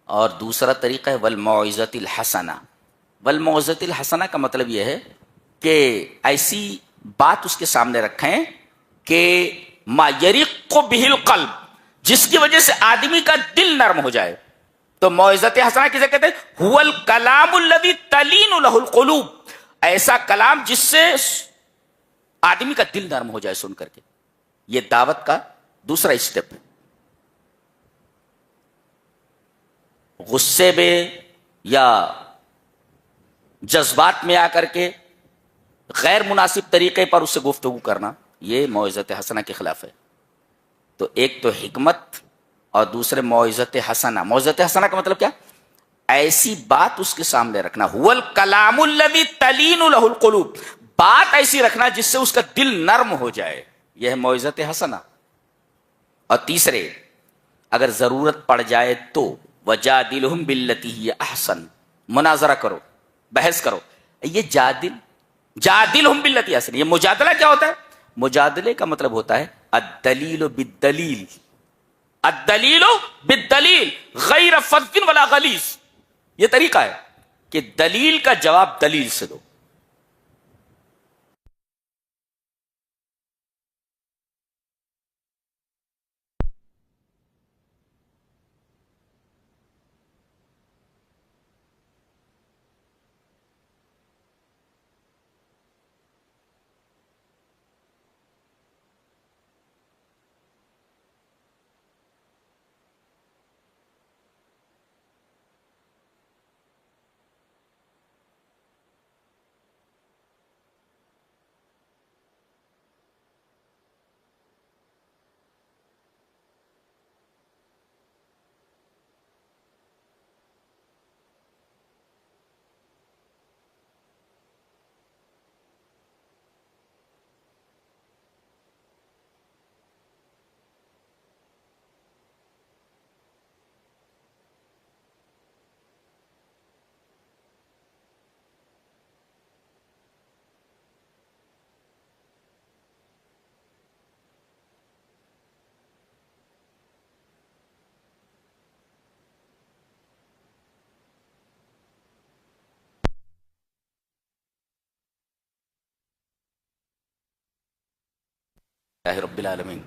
S2: اور دوسرا طریقہ ہے والموعظۃ الحسنہ. والموعظۃ الحسنہ کا مطلب یہ ہے کہ ایسی بات اس کے سامنے رکھیں کہ ما یرق بہ القلب، جس کی وجہ سے آدمی کا دل نرم ہو جائے. تو موعظۃ حسنہ کسے کہتے ہیں؟ هو الکلام الذی تلین له القلوب، ایسا کلام جس سے آدمی کا دل نرم ہو جائے سن کر کے. یہ دعوت کا دوسرا اسٹیپ ہے. غصے میں یا جذبات میں آ کر کے غیر مناسب طریقے پر اس سے گفتگو کرنا، یہ موعظت حسنہ کے خلاف ہے. تو ایک تو حکمت اور دوسرے موعظت حسنہ. موعظت حسنہ کا مطلب کیا؟ ایسی بات اس کے سامنے رکھنا، هو الکلام الذی تلین له القلوب، بات ایسی رکھنا جس سے اس کا دل نرم ہو جائے. یہ ہے موعظت حسنہ. اور تیسرے، اگر ضرورت پڑ جائے تو وجادلہم باللتی ہی احسن، مناظرہ کرو، بحث کرو. یہ جادلہم باللتی احسن، یہ مجادلہ کیا ہوتا ہے؟ مجادلے کا مطلب ہوتا ہے الدلیل بالدلیل، الدلیل بالدلیل غیر فظ ولا غلیظ. یہ طریقہ ہے کہ دلیل کا جواب دلیل سے دو. رب العالمین.